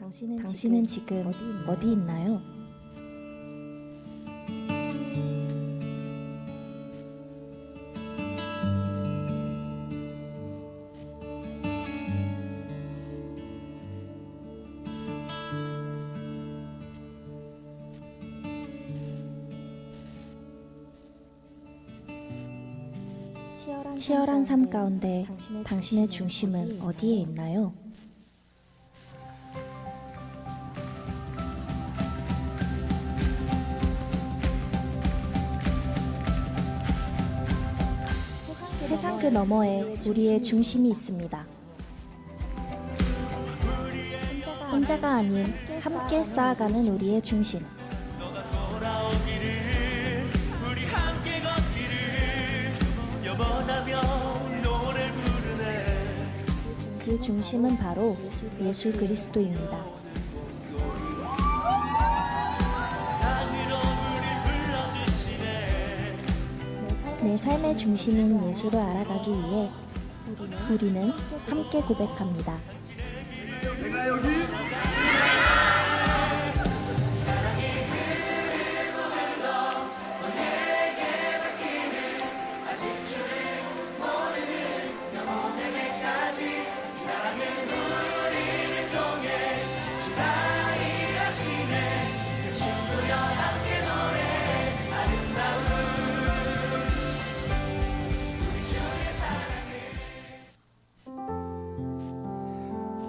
당신은 지금 어디 있나요? 치열한 삶 가운데 당신의 중심은 어디에 있나요? 세상 그 너머에 우리의 중심이 있습니다. 혼자가 아닌 함께 쌓아가는 우리의 중심. 너가 돌아오기를 우리 함께 걷기를 영원하며 노래를 부르네. 그 중심은 바로 예수 그리스도입니다. 사랑으로 우릴 불러주시네. 내 삶의 중심인 예수를 알아가기 위해 우리는 함께 고백합니다. 내가 여기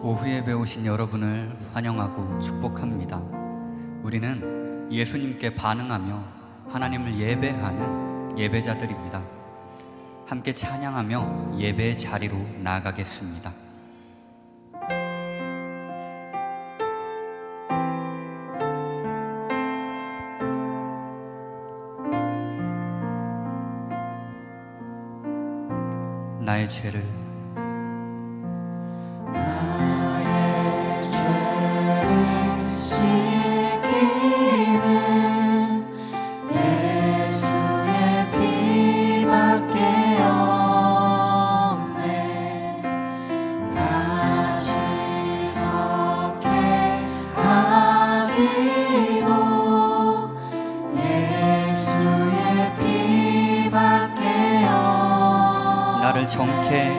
오후에 배우신 여러분을 환영하고 축복합니다. 우리는 예수님께 반응하며 하나님을 예배하는 예배자들입니다. 함께 찬양하며 예배의 자리로 나아가겠습니다. 나의 죄를 나를 정케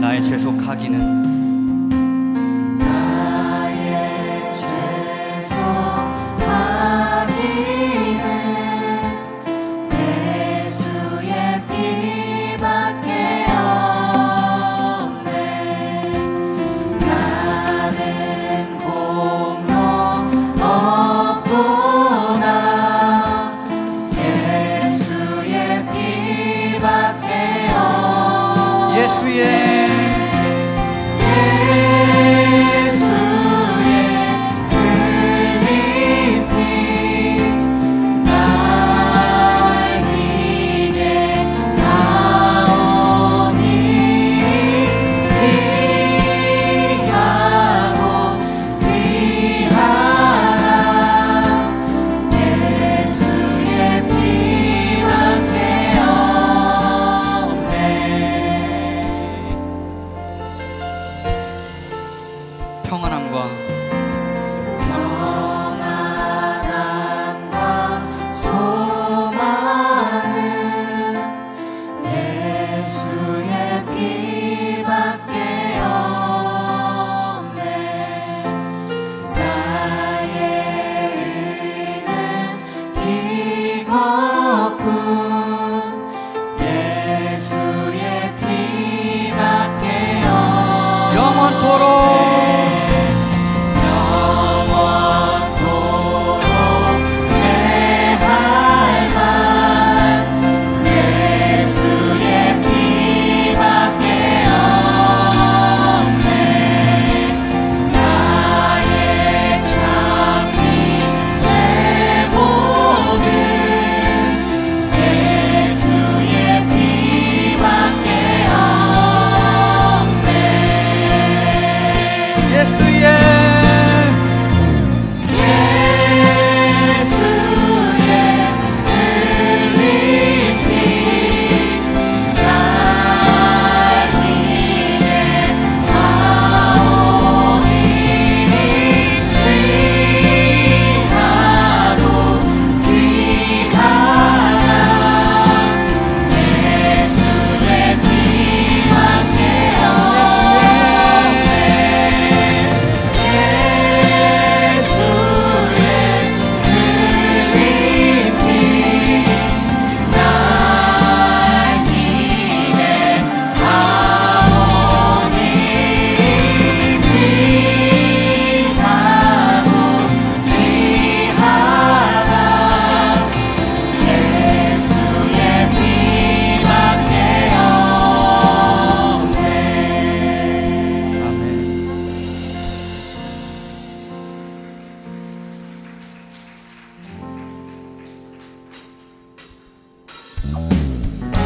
나의 죄속하기는 예수의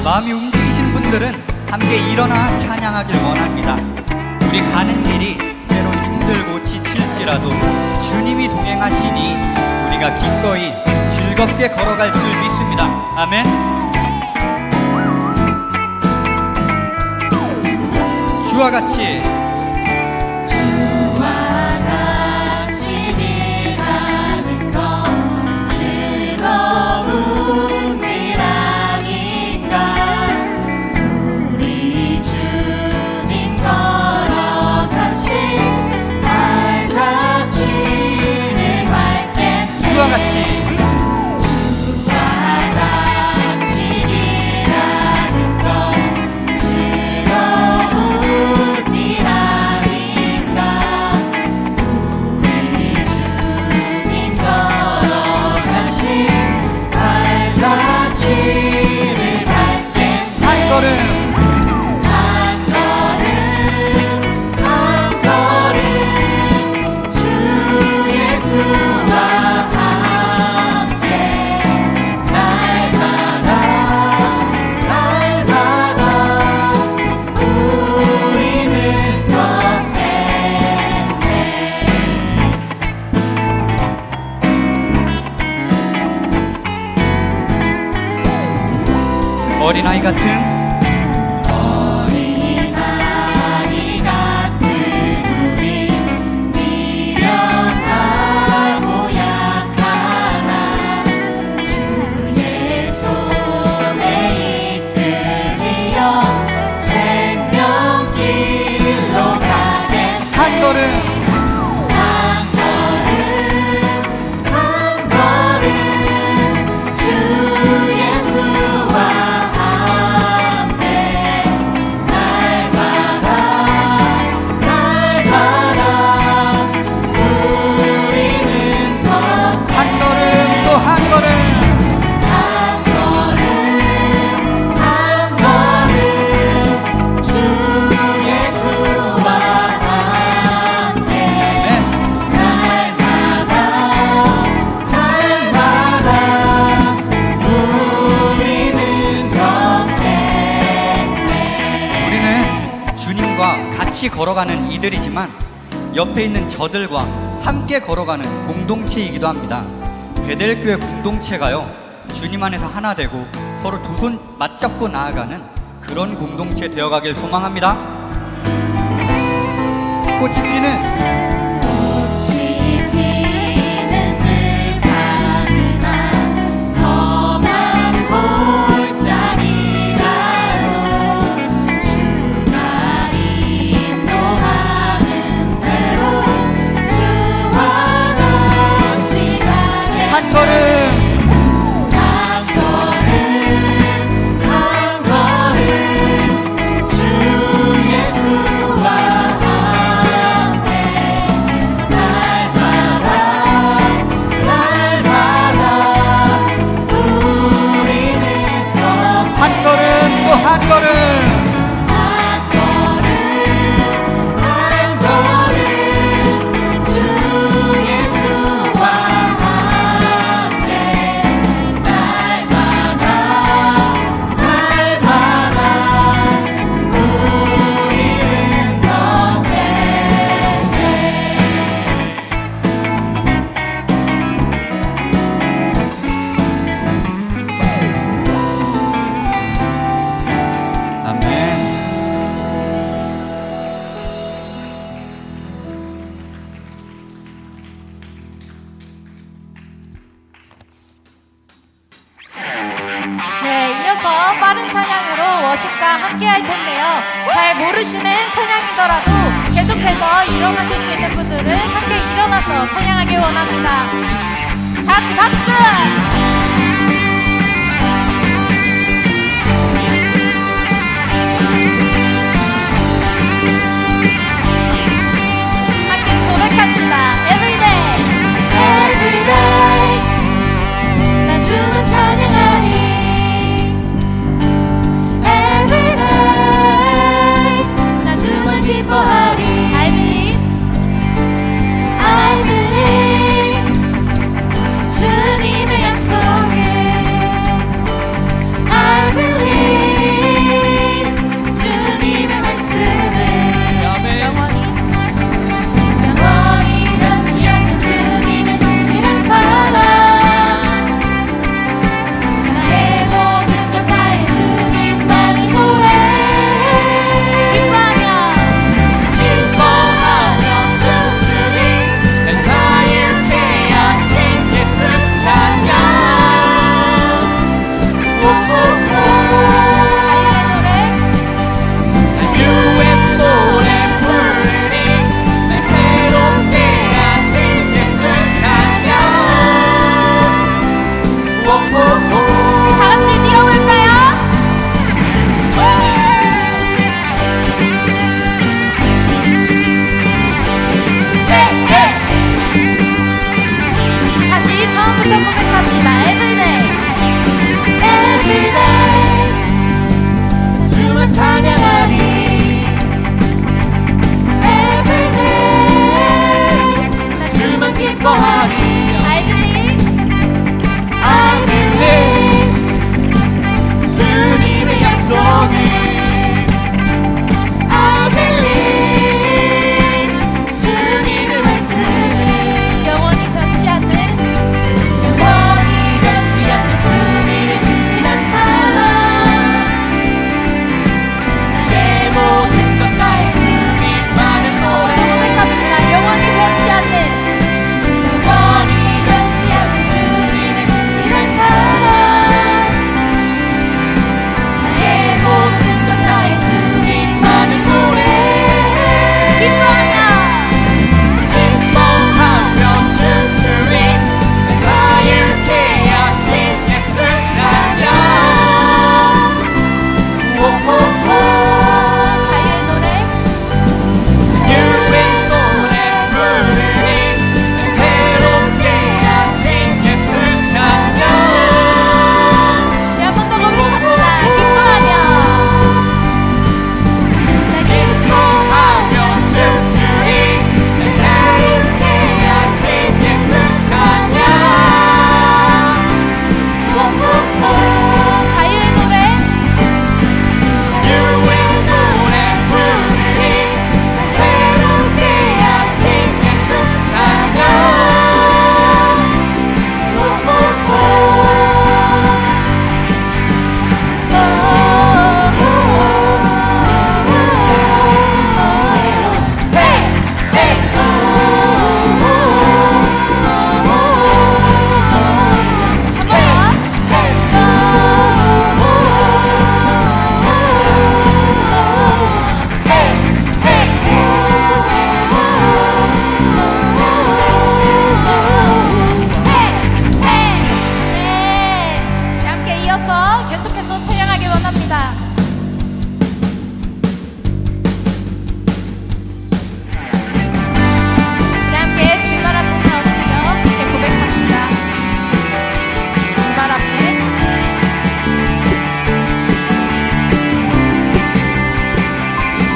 마음이 움직이신 분들은 함께 일어나 찬양하길 원합니다. 우리 가는 길이 때론 힘들고 지칠지라도 주님이 동행하시니 우리가 기꺼이 즐겁게 걸어갈 줄 믿습니다. 아멘. 주와 같이 길 가는 것 즐거운 일 아닌가. 우리 주님 걸어가신 발자취를 밟게 주와 같이 주와 같이 길 가는 것 즐거운 일 아닌가. 우리 주님 걸어가신 발자취를 밟게 한 걸음 한 걸음 한 걸음 주 예수와 함께 날마다 우리는 걷네. 어린아이 같은 어린아이 같은 우리 미련하고 약하나 주의 손에 이끌리어 생명길로 가겠네. 한 걸음 한 걸음 한 걸음 주 예수와 함께 날마다 우리는 걷네. 한 걸음 또 한 걸음 한 걸음 한 걸음 주 예수와 함께 네. 날마다 우리는 걷겠네. 우리는 주님과 같이 걸어가는 이들이지만 옆에 있는 저들과 함께 걸어가는 공동체이기도 합니다. 베델교회 공동체가요, 주님 안에서 하나 되고 서로 두 손 맞잡고 나아가는 그런 공동체 되어가길 소망합니다. 꽃이 피는 꽃이 피는 들판이나 험한 골짜기라도 주가 인도하는 대로 주와 같이 가게. 한 걸음 한 걸음 한 걸음 주 예수와 함께 날마다 우리는 걷네. 한 걸음 또 한 걸음 한 걸음 한 걸음 주 예수와 함께 날마다 우리는 걷네. 아멘. 네, 이어서 빠른 찬양으로 워십과 함께 할 텐데요. 잘 모르시는 찬양이더라도 계속해서 일어나실 수 있는 분들은 함께 일어나서 찬양하길 원합니다. 다 같이 박수! 함께 고백합시다. Everyday, Everyday 난 주만 찬양하리. Everyday 난 주만 기뻐하리. I believe, I believe 주님의 약속 주님의 약속은 I believe 주님의 말씀은 영원히 변치 않는 영원히 변치 않는 주님의 신실한 사랑 나의 모든 것 다해 주님만을 모래 고백합시다. 영원히 변치 않는 영원히 변치 않는 주님의 신실한 사랑 나의 모든 것 다해 주님만을 모래 기뻐하며 기뻐하며 춤추리 날 자유케 하신 예수 찬양 오호호 자유의 노래 유의 노래 부르리 날 새롭게 하신 예수 찬양 한 번 더 고백합시다. 기뻐하며 날 기뻐하며 춤추리 날 자유케 하신 예수 찬양 오호호 자유의 노래 유의 노래 부르리 날 새롭게 하신 예수 찬양 네, 함께 이어서 계속해서 찬양하기 원합니다. 우리 함께 주말 앞에 엎드려 함께 고백합시다. 주말 앞에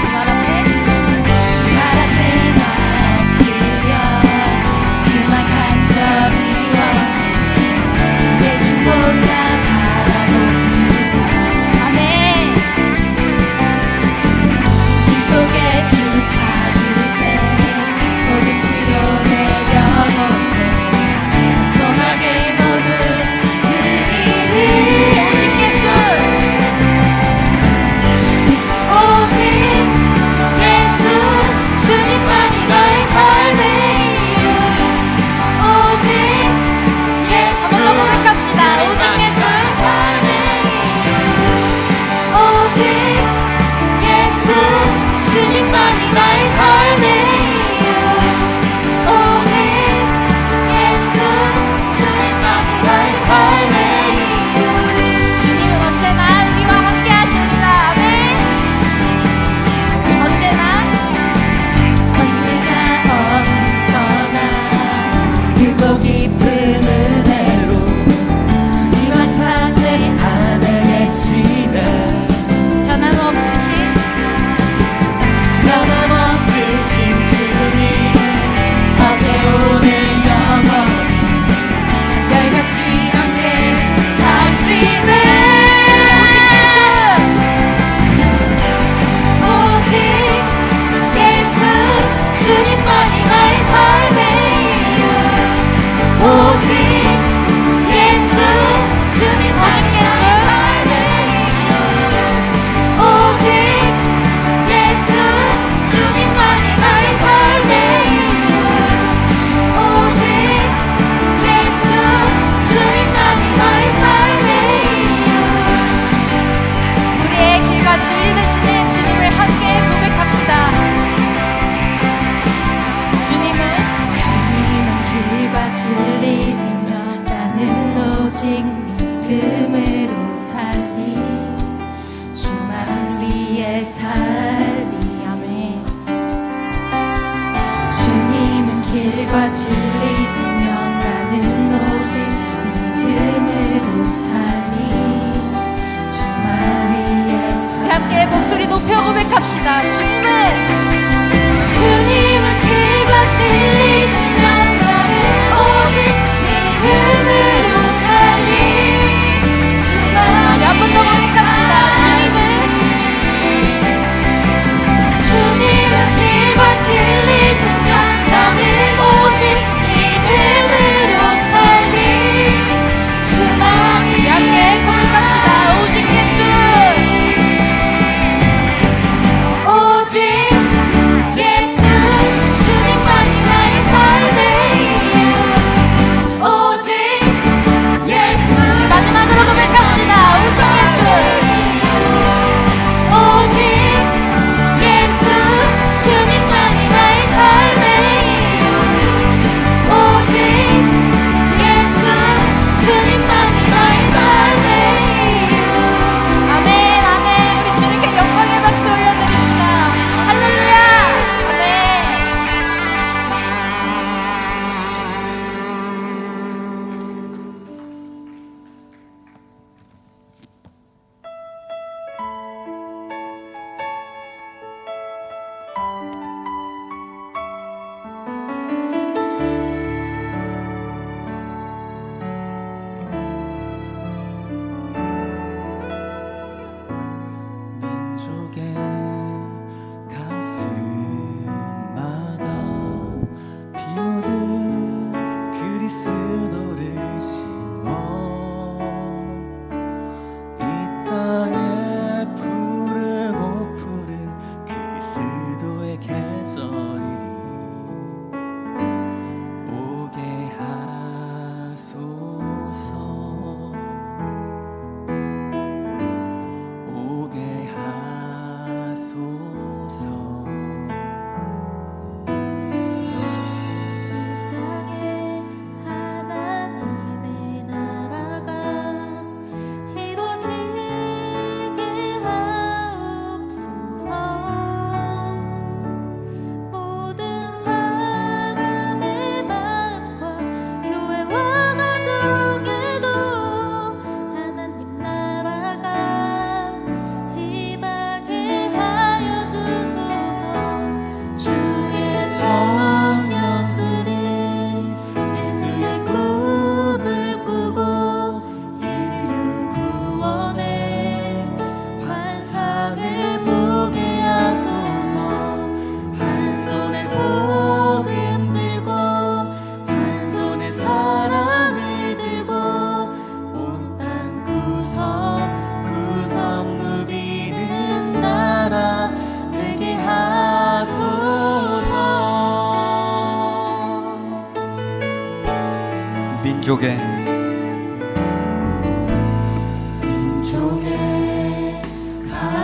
주말 앞에 주말 앞에 나 엎드려 주만 간절히 원해 주 계신 곳 나 바라봅니다 아멘. 심속에 주 찾을 때 모든 필요 내려놓고 겸손하게 모두 드리리 오직 예수 오직 예수 주님만이 나의 삶의 이유 오직 예수 한 번 더 고백합시다. 오직 예수 삶의 이유 오직 예수 주님만이 나의 삶의 이유 오직 예수 주님만이 나의 삶의 이유 주님은 언제나 우리와 함께 하십니다. 아멘. 언제나 언제나 어디서나 크고 깊은 은혜로 주님만 상대 안에 계시네 변함없으신 변함없으신 주님 어제 오늘 영원히 한결같이 함께 하시네 오직 예수 주님만이 나의 삶의 이유 오직 예수 주님만이 나의 삶의 이유 오직 예수 주님만이 나의 삶의 이유 오직 예수 주님만이 나의 삶의 이유 우리의 길과 진리 되시는 주님을 함께 고백합시다. 주님은 길과 진리 생명 나는 오직 믿음으로 살리 주만 위해 살리 아멘 주님은 길과 진리 생명 나는 오직 믿음으로 살리 주만 위해 살리 함께 목소리 높여 고백합시다. 주님은 길과 진리 생명 나는 오직 믿음으로 살리 주만 한 번 더 고백합시다. 민족의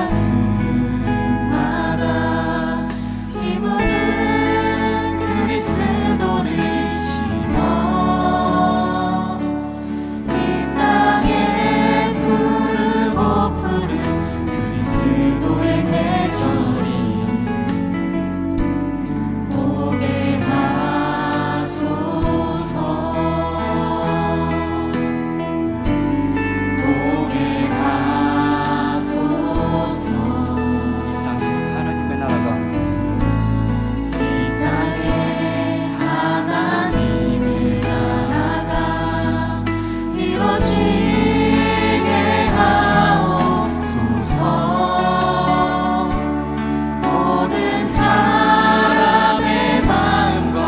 가슴마다 피 묻은 그리스도를 심어 이 땅에 푸르고 푸른 그리스도의 계절이 오게 하소서. 오게 하소서. 이 땅에 하나님의 나라가 이 땅에 하나님의 나라가 이루어지게 하옵소서. 모든 사람의 마음과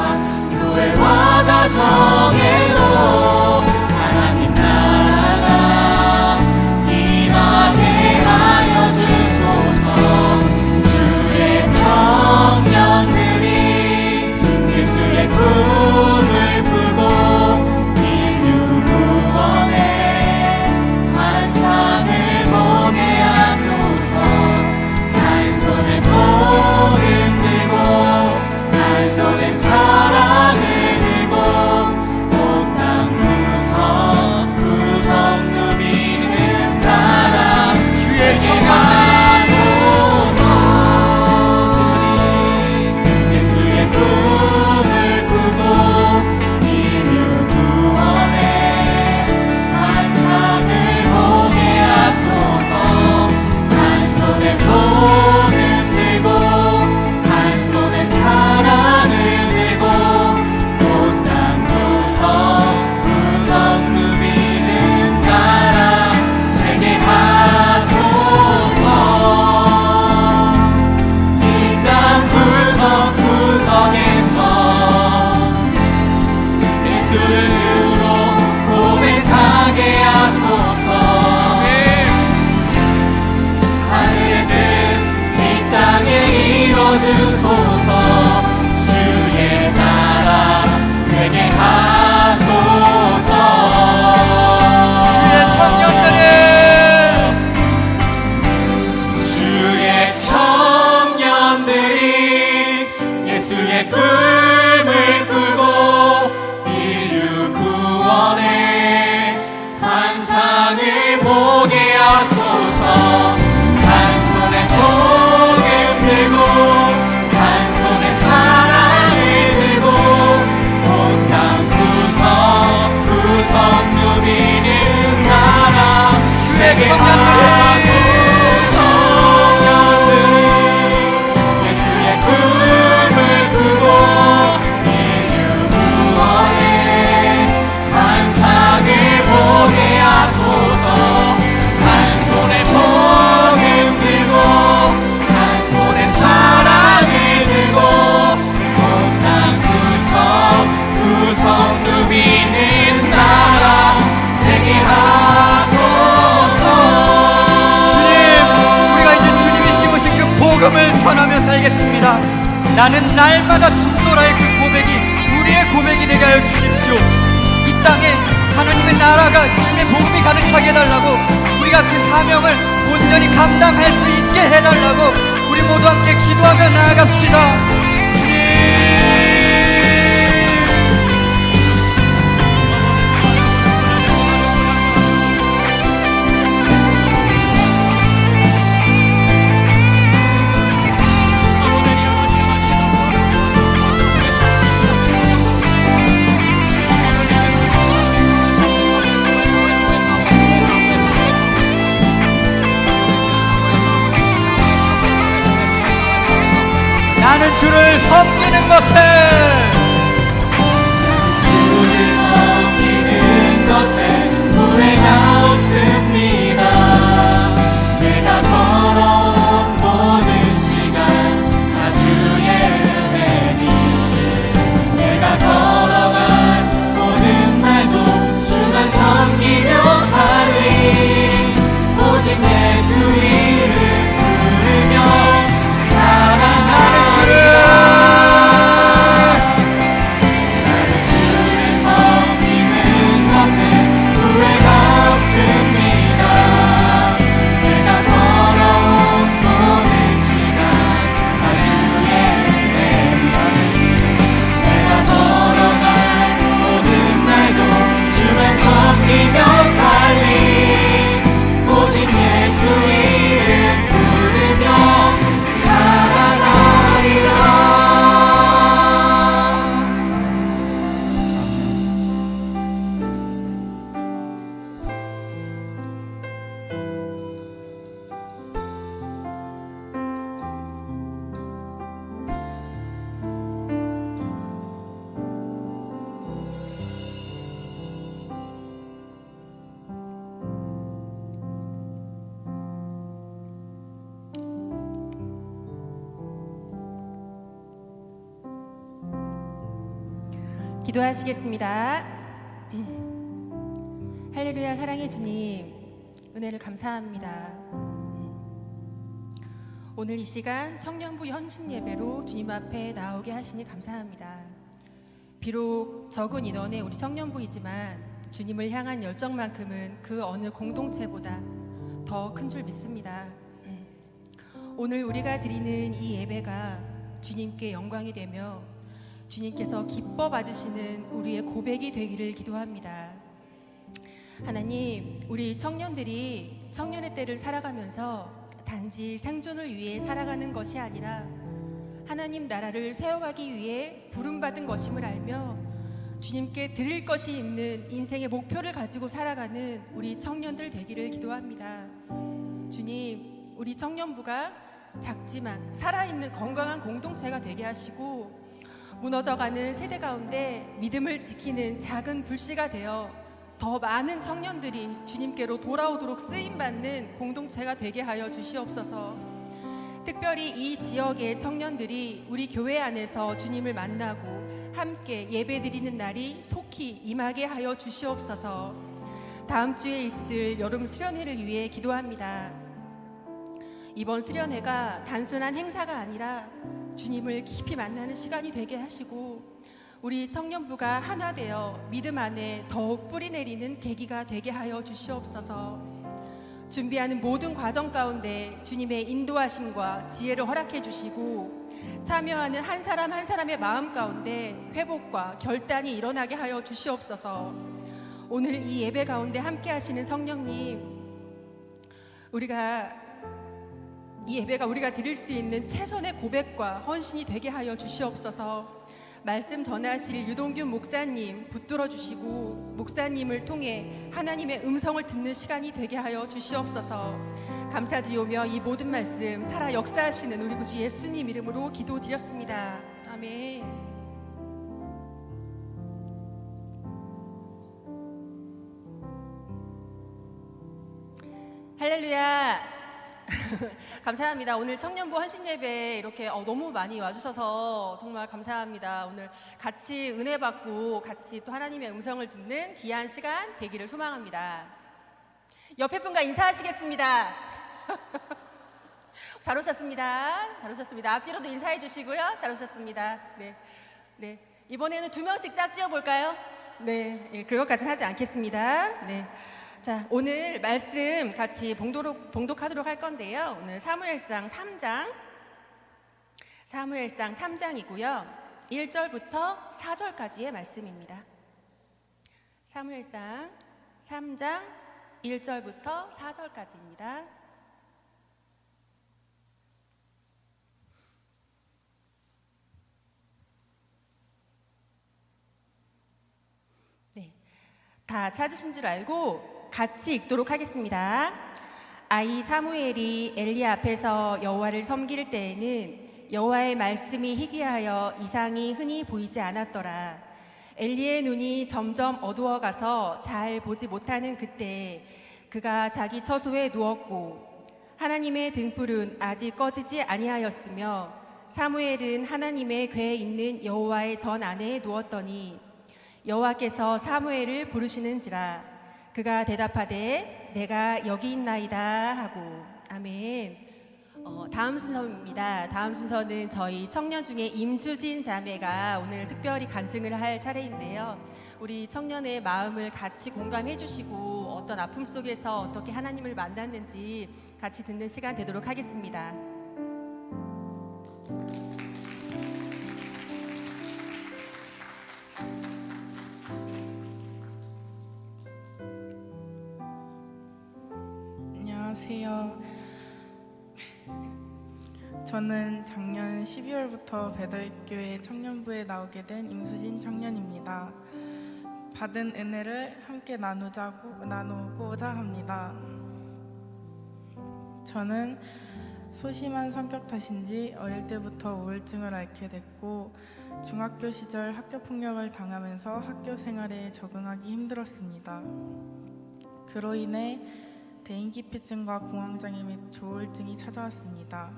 교회와 가정에도 하나님 나라가 임하게 하여 주소서. 주의 청년들이 예수의 꿈을 꾸고 인류 구원의 환상을 보게 하소서. 한 손에 소금 들고 한 손에 사랑을 들고 온 땅 구석구석 누비는 나라 주의 청년들이 예수의 꿈을 꾸고 인류 구원의 환상을 보게 하소서. 한 손에 복음 들고 한 손에 사랑을 들고 온 땅 구석구석 누비는 나라 되게 하소서. 이 땅 구석구석에서 예수를 주로 고백하게 하소서. 하늘의 뜻 이 땅에 이뤄주소서. 주의 나라 되게 하소서. 주의 청년들이 주의 청년들이 예수의 꿈을 꾸고 인류 구원의 환상을 보게 하소서. 한 손에 복음 들고 한 손에 사랑을 들고 온 땅 구석구석 누비는 나라 주의 되게 청년들이 예수의 꿈을 꾸고 인류 구원의 환상을 보게 하소서. 한 손에 복음 들고 한 손에 사랑을 들고 온 땅 구석구석 누비는 나라 되게 하소서. 주님, 우리가 이제 주님이 심으신 그 복음을 전하며 살겠습니다. 나는 날마다 죽노라의 그 고백이 우리의 고백이 되게 하여 주십시오. 이 땅에 하나님의 나라가 주님의 복음이 가득하게 해달라고, 우리가 그 사명을 온전히 감당할 수 있게 해달라고 우리 모두 함께 기도하며 나아갑시다. 주님, 나는 주를 섬기는 것에 주를 섬기는 것에 후회가 없습니다. 내가 걸어온 모든 시간 다 주의 은혜니 내가 걸어간 모든 날도 주만 섬기며 살리 오직 예수 이름 부르며 사랑하리라. 기도하시겠습니다. 할렐루야. 사랑의 주님, 은혜를 감사합니다. 오늘 이 시간 청년부 헌신 예배로 주님 앞에 나오게 하시니 감사합니다. 비록 적은 인원의 우리 청년부이지만 주님을 향한 열정만큼은 그 어느 공동체보다 더 큰 줄 믿습니다. 오늘 우리가 드리는 이 예배가 주님께 영광이 되며 주님께서 기뻐 받으시는 우리의 고백이 되기를 기도합니다. 하나님, 우리 청년들이 청년의 때를 살아가면서 단지 생존을 위해 살아가는 것이 아니라 하나님 나라를 세워가기 위해 부름받은 것임을 알며 주님께 드릴 것이 있는 인생의 목표를 가지고 살아가는 우리 청년들 되기를 기도합니다. 주님, 우리 청년부가 작지만 살아있는 건강한 공동체가 되게 하시고 무너져가는 세대 가운데 믿음을 지키는 작은 불씨가 되어 더 많은 청년들이 주님께로 돌아오도록 쓰임받는 공동체가 되게 하여 주시옵소서. 특별히 이 지역의 청년들이 우리 교회 안에서 주님을 만나고 함께 예배드리는 날이 속히 임하게 하여 주시옵소서. 다음 주에 있을 여름 수련회를 위해 기도합니다. 이번 수련회가 단순한 행사가 아니라 주님을 깊이 만나는 시간이 되게 하시고 우리 청년부가 하나 되어 믿음 안에 더욱 뿌리내리는 계기가 되게 하여 주시옵소서. 준비하는 모든 과정 가운데 주님의 인도하심과 지혜를 허락해 주시고 참여하는 한 사람 한 사람의 마음 가운데 회복과 결단이 일어나게 하여 주시옵소서. 오늘 이 예배 가운데 함께 하시는 성령님, 이 예배가 우리가 드릴 수 있는 최선의 고백과 헌신이 되게 하여 주시옵소서. 말씀 전하실 유동균 목사님 붙들어 주시고 목사님을 통해 하나님의 음성을 듣는 시간이 되게 하여 주시옵소서. 감사드리오며 이 모든 말씀 살아 역사하시는 우리 구주 예수님 이름으로 기도드렸습니다. 아멘. 할렐루야. 감사합니다. 오늘 청년부 헌신예배 이렇게 너무 많이 와주셔서 정말 감사합니다. 오늘 같이 은혜 받고 같이 또 하나님의 음성을 듣는 귀한 시간 되기를 소망합니다. 옆에 분과 인사하시겠습니다. 잘 오셨습니다. 잘 오셨습니다. 앞뒤로도 인사해 주시고요. 잘 오셨습니다. 네. 이번에는 2명씩 짝지어 볼까요? 네. 그것까지는 하지 않겠습니다. 네. 자, 오늘 말씀 같이 봉독하도록 할 건데요. 오늘 사무엘상 3장이고요. 1절부터 4절까지의 말씀입니다. 사무엘상 3장 1절부터 4절까지입니다. 네, 다 찾으신 줄 알고 같이 읽도록 하겠습니다. 아이 사무엘이 엘리 앞에서 여호와를 섬길 때에는 여호와의 말씀이 희귀하여 이상이 흔히 보이지 않았더라. 엘리의 눈이 점점 어두워가서 잘 보지 못하는 그때 그가 자기 처소에 누웠고 하나님의 등불은 아직 꺼지지 아니하였으며 사무엘은 하나님의 궤에 있는 여호와의 전 안에 누웠더니 여호와께서 사무엘을 부르시는지라. 그가 대답하되 내가 여기 있나이다 하고. 아멘. 다음 순서입니다. 다음 순서는 저희 청년 중에 임수진 자매가 오늘 특별히 간증을 할 차례인데요. 우리 청년의 마음을 같이 공감해 주시고 어떤 아픔 속에서 어떻게 하나님을 만났는지 같이 듣는 시간 되도록 하겠습니다. 안녕하세요. 저는 작년 12월부터 배달교회 청년부에 나오게 된 임수진 청년입니다. 받은 은혜를 함께 나누고자 합니다. 저는 소심한 성격 탓인지 어릴 때부터 우울증을 앓게 됐고 중학교 시절 학교폭력을 당하면서 학교 생활에 적응하기 힘들었습니다. 그로 인해 대인기피증과 공황장애 및 조울증이 찾아왔습니다.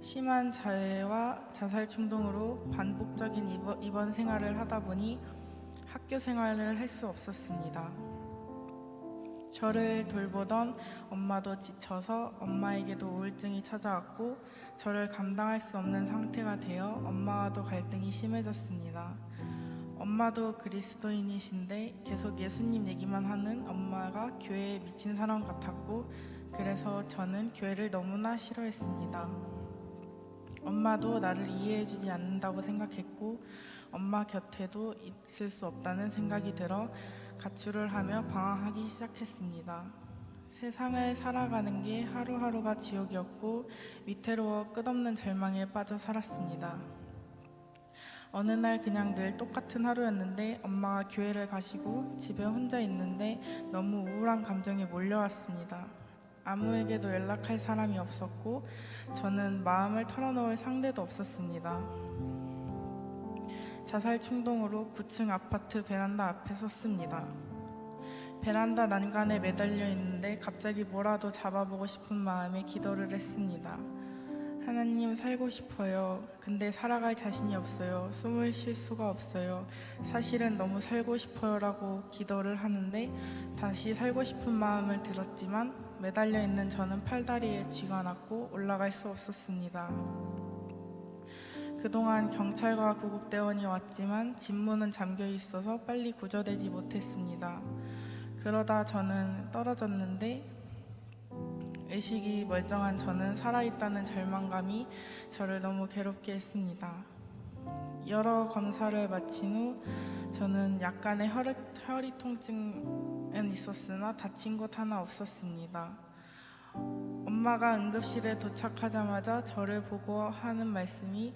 심한 자해와 자살 충동으로 반복적인 입원 생활을 하다 보니 학교 생활을 할 수 없었습니다. 저를 돌보던 엄마도 지쳐서 엄마에게도 우울증이 찾아왔고 저를 감당할 수 없는 상태가 되어 엄마와도 갈등이 심해졌습니다. 엄마도 그리스도인이신데 계속 예수님 얘기만 하는 엄마가 교회에 미친 사람 같았고 그래서 저는 교회를 너무나 싫어했습니다. 엄마도 나를 이해해주지 않는다고 생각했고 엄마 곁에도 있을 수 없다는 생각이 들어 가출을 하며 방황하기 시작했습니다. 세상을 살아가는 게 하루하루가 지옥이었고 위태로워 끝없는 절망에 빠져 살았습니다. 어느 날 그냥 늘 똑같은 하루였는데 엄마가 교회를 가시고 집에 혼자 있는데 너무 우울한 감정이 몰려왔습니다. 아무에게도 연락할 사람이 없었고 저는 마음을 털어놓을 상대도 없었습니다. 자살 충동으로 9층 아파트 베란다 앞에 섰습니다. 베란다 난간에 매달려 있는데 갑자기 뭐라도 잡아보고 싶은 마음에 기도를 했습니다. 하나님, 살고 싶어요. 근데 살아갈 자신이 없어요. 숨을 쉴 수가 없어요. 사실은 너무 살고 싶어요 라고 기도를 하는데 다시 살고 싶은 마음을 들었지만 매달려 있는 저는 팔다리에 쥐가 났고 올라갈 수 없었습니다. 그동안 경찰과 구급대원이 왔지만 집문은 잠겨 있어서 빨리 구조되지 못했습니다. 그러다 저는 떨어졌는데 의식이 멀쩡한 저는 살아있다는 절망감이 저를 너무 괴롭게 했습니다. 여러 검사를 마친 후 저는 약간의 허리 통증은 있었으나 다친 곳 하나 없었습니다. 엄마가 응급실에 도착하자마자 저를 보고 하는 말씀이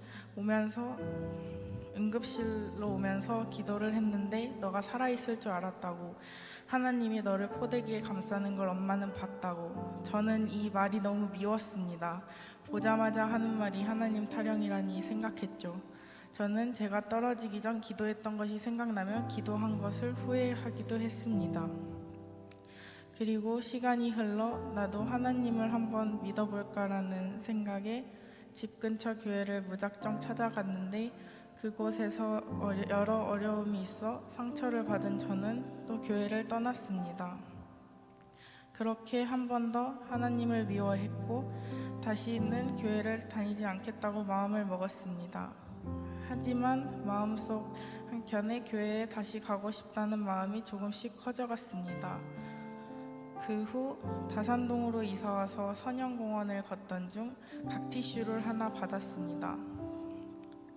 응급실로 오면서 기도를 했는데 너가 살아있을 줄 알았다고, 하나님이 너를 포대기에 감싸는 걸 엄마는 봤다고. 저는 이 말이 너무 미웠습니다. 보자마자 하는 말이 하나님 타령이라니 생각했죠. 저는 제가 떨어지기 전 기도했던 것이 생각나며 기도한 것을 후회하기도 했습니다. 그리고 시간이 흘러 나도 하나님을 한번 믿어볼까라는 생각에 집 근처 교회를 무작정 찾아갔는데 그곳에서 여러 어려움이 있어 상처를 받은 저는 또 교회를 떠났습니다. 그렇게 한 번 더 하나님을 미워했고 다시는 교회를 다니지 않겠다고 마음을 먹었습니다. 하지만 마음속 한켠에 교회에 다시 가고 싶다는 마음이 조금씩 커져갔습니다. 그 후 다산동으로 이사와서 선영공원을 걷던 중 각티슈를 하나 받았습니다.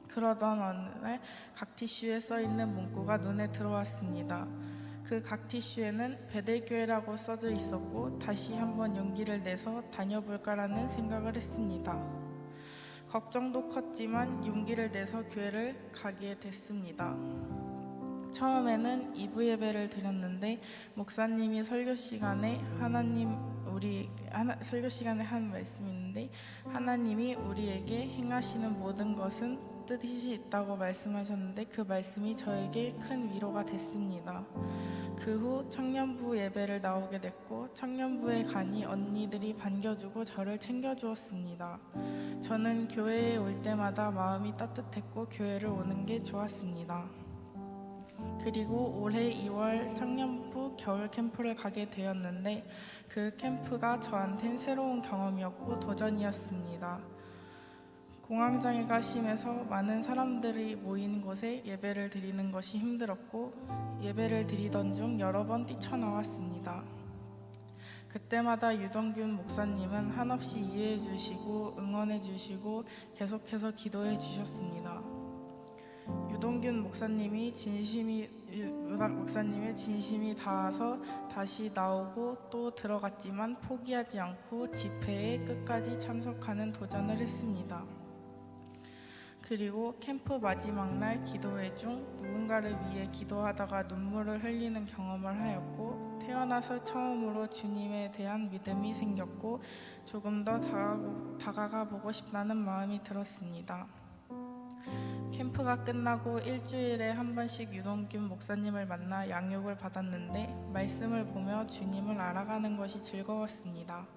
그러던 어느 날 각티슈에 써있는 문구가 눈에 들어왔습니다. 그 각티슈에는 베델교회라고 써져 있었고 다시 한번 용기를 내서 다녀볼까라는 생각을 했습니다. 걱정도 컸지만 용기를 내서 교회를 가게 됐습니다. 처음에는 2부 예배를 드렸는데 목사님이 설교 시간에 한 말씀이 있는데 하나님이 우리에게 행하시는 모든 것은 뜻이 있다고 말씀하셨는데 그 말씀이 저에게 큰 위로가 됐습니다. 그 후 청년부 예배를 나오게 됐고 청년부에 가니 언니들이 반겨주고 저를 챙겨주었습니다. 저는 교회에 올 때마다 마음이 따뜻했고 교회를 오는 게 좋았습니다. 그리고 올해 2월 청년부 겨울 캠프를 가게 되었는데 그 캠프가 저한텐 새로운 경험이었고 도전이었습니다. 공황장애가 심해서 많은 사람들이 모인 곳에 예배를 드리는 것이 힘들었고 예배를 드리던 중 여러 번 뛰쳐나왔습니다. 그때마다 유동균 목사님은 한없이 이해해 주시고 응원해 주시고 계속해서 기도해 주셨습니다. 유동균 목사님의 진심이 닿아서 다시 나오고 또 들어갔지만 포기하지 않고 집회에 끝까지 참석하는 도전을 했습니다. 그리고 캠프 마지막 날 기도회 중 누군가를 위해 기도하다가 눈물을 흘리는 경험을 하였고 태어나서 처음으로 주님에 대한 믿음이 생겼고 조금 더 다가가 보고 싶다는 마음이 들었습니다. 캠프가 끝나고 일주일에 한 번씩 유동균 목사님을 만나 양육을 받았는데 말씀을 보며 주님을 알아가는 것이 즐거웠습니다.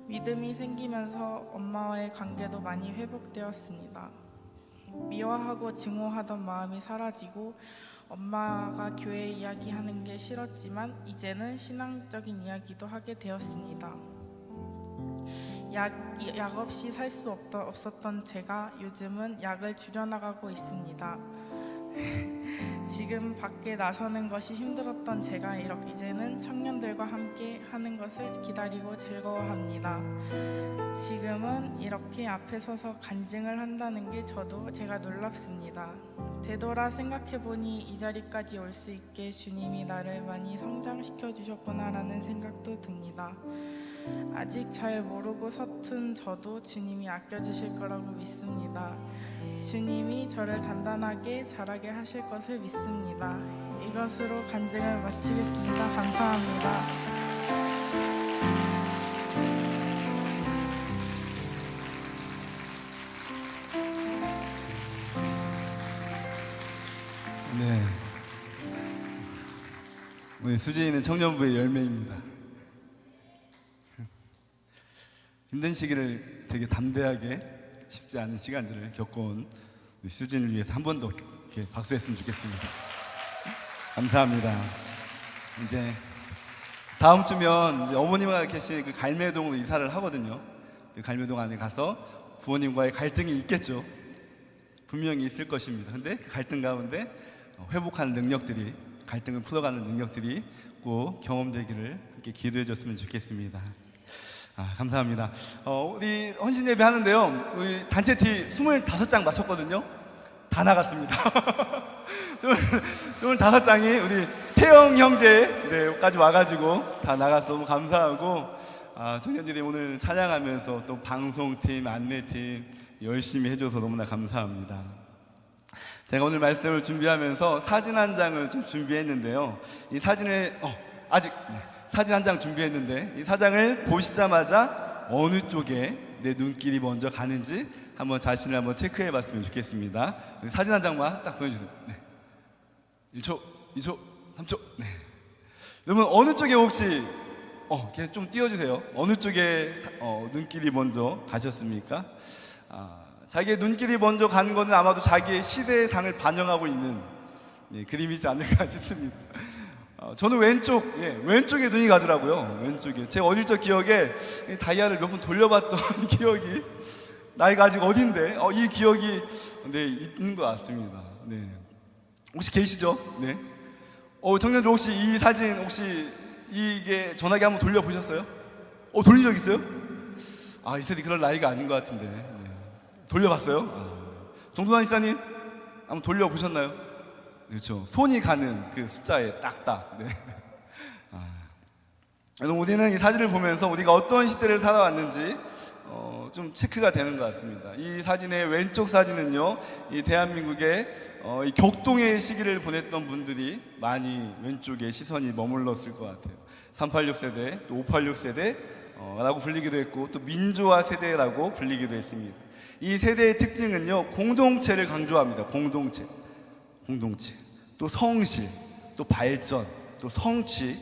믿음이 생기면서 엄마와의 관계도 많이 회복되었습니다. 미워하고 증오하던 마음이 사라지고 엄마가 교회 이야기하는 게 싫었지만 이제는 신앙적인 이야기도 하게 되었습니다. 약 없이 살 수 없었던 제가 요즘은 약을 줄여나가고 있습니다. 지금 밖에 나서는 것이 힘들었던 제가 이제는 청년들과 함께 하는 것을 기다리고 즐거워합니다. 지금은 이렇게 앞에 서서 간증을 한다는 게 제가 놀랍습니다. 되돌아 생각해보니 이 자리까지 올 수 있게 주님이 나를 많이 성장시켜 주셨구나라는 생각도 듭니다. 아직 잘 모르고 서툰 저도 주님이 아껴주실 거라고 믿습니다. 주님이 저를 단단하게 자라게 하실 것을 믿습니다. 이것으로 간증을 마치겠습니다. 감사합니다. 네. 우리 수지는 청년부의 열매입니다. 힘든 시기를 되게 담대하게 쉽지 않은 시간들을 겪어온 우리 수진을 위해서 한 번 더 이렇게 박수했으면 좋겠습니다. 감사합니다. 이제 다음 주면 이제 어머니가 계신 그 갈매동으로 이사를 하거든요. 그 갈매동 안에 가서 부모님과의 갈등이 있겠죠. 분명히 있을 것입니다. 근데 그 갈등 가운데 회복하는 능력들이, 갈등을 풀어가는 능력들이 꼭 경험되기를 함께 기도해 줬으면 좋겠습니다. 감사합니다. 우리 헌신 예배 하는데요. 우리 단체 티 25장 맞췄거든요. 다 나갔습니다. 25장이 우리 태영 형제까지 와가지고 다 나가서 너무 감사하고, 청년들이 오늘 찬양하면서 또 방송팀, 안내팀 열심히 해줘서 너무나 감사합니다. 제가 오늘 말씀을 준비하면서 사진 한 장을 좀 준비했는데요. 이 사진을 사진 한 장 준비했는데 이 사진을 보시자마자 어느 쪽에 내 눈길이 먼저 가는지 한번 자신을 한번 체크해 봤으면 좋겠습니다. 사진 한 장만 딱 보여주세요. 네. 1초, 2초, 3초. 네. 여러분 어느 쪽에 혹시 계속 좀 띄워주세요. 어느 쪽에 눈길이 먼저 가셨습니까? 자기의 눈길이 먼저 간 거는 아마도 자기의 시대의 상을 반영하고 있는 그림이지 않을까 싶습니다. 저는 왼쪽에 눈이 가더라고요. 왼쪽에. 제 어릴 적 기억에 다이아를 몇 번 돌려봤던 기억이, 나이가 아직 어딘데 이 기억이 있는 것 같습니다. 네. 혹시 계시죠? 네. 청년들 혹시 이 사진 이게 전화기 한번 돌려보셨어요? 돌린 적 있어요? 이 세대 그럴 나이가 아닌 것 같은데. 네. 돌려봤어요? 정도환 이사님 한번 돌려보셨나요? 그렇죠. 손이 가는 그 숫자에 딱딱. 네. 우리는 이 사진을 보면서 우리가 어떤 시대를 살아왔는지 좀 체크가 되는 것 같습니다. 이 사진의 왼쪽 사진은요, 이 대한민국의 이 격동의 시기를 보냈던 분들이 많이 왼쪽에 시선이 머물렀을 것 같아요. 386 세대, 또 586 세대 라고 불리기도 했고, 또 민주화 세대라고 불리기도 했습니다. 이 세대의 특징은요, 공동체를 강조합니다. 공동체, 또 성실, 또 발전, 또 성취,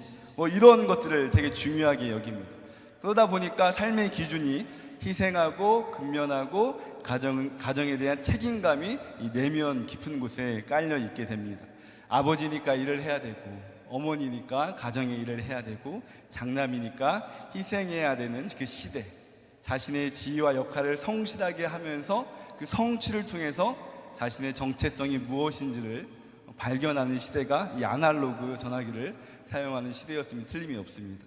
이런 것들을 되게 중요하게 여깁니다. 그러다 보니까 삶의 기준이 희생하고 근면하고 가정에 대한 책임감이 이 내면 깊은 곳에 깔려 있게 됩니다. 아버지니까 일을 해야 되고, 어머니니까 가정의 일을 해야 되고, 장남이니까 희생해야 되는 그 시대, 자신의 지위와 역할을 성실하게 하면서 그 성취를 통해서 자신의 정체성이 무엇인지를 발견하는 시대가 이 아날로그 전화기를 사용하는 시대였으면 틀림이 없습니다.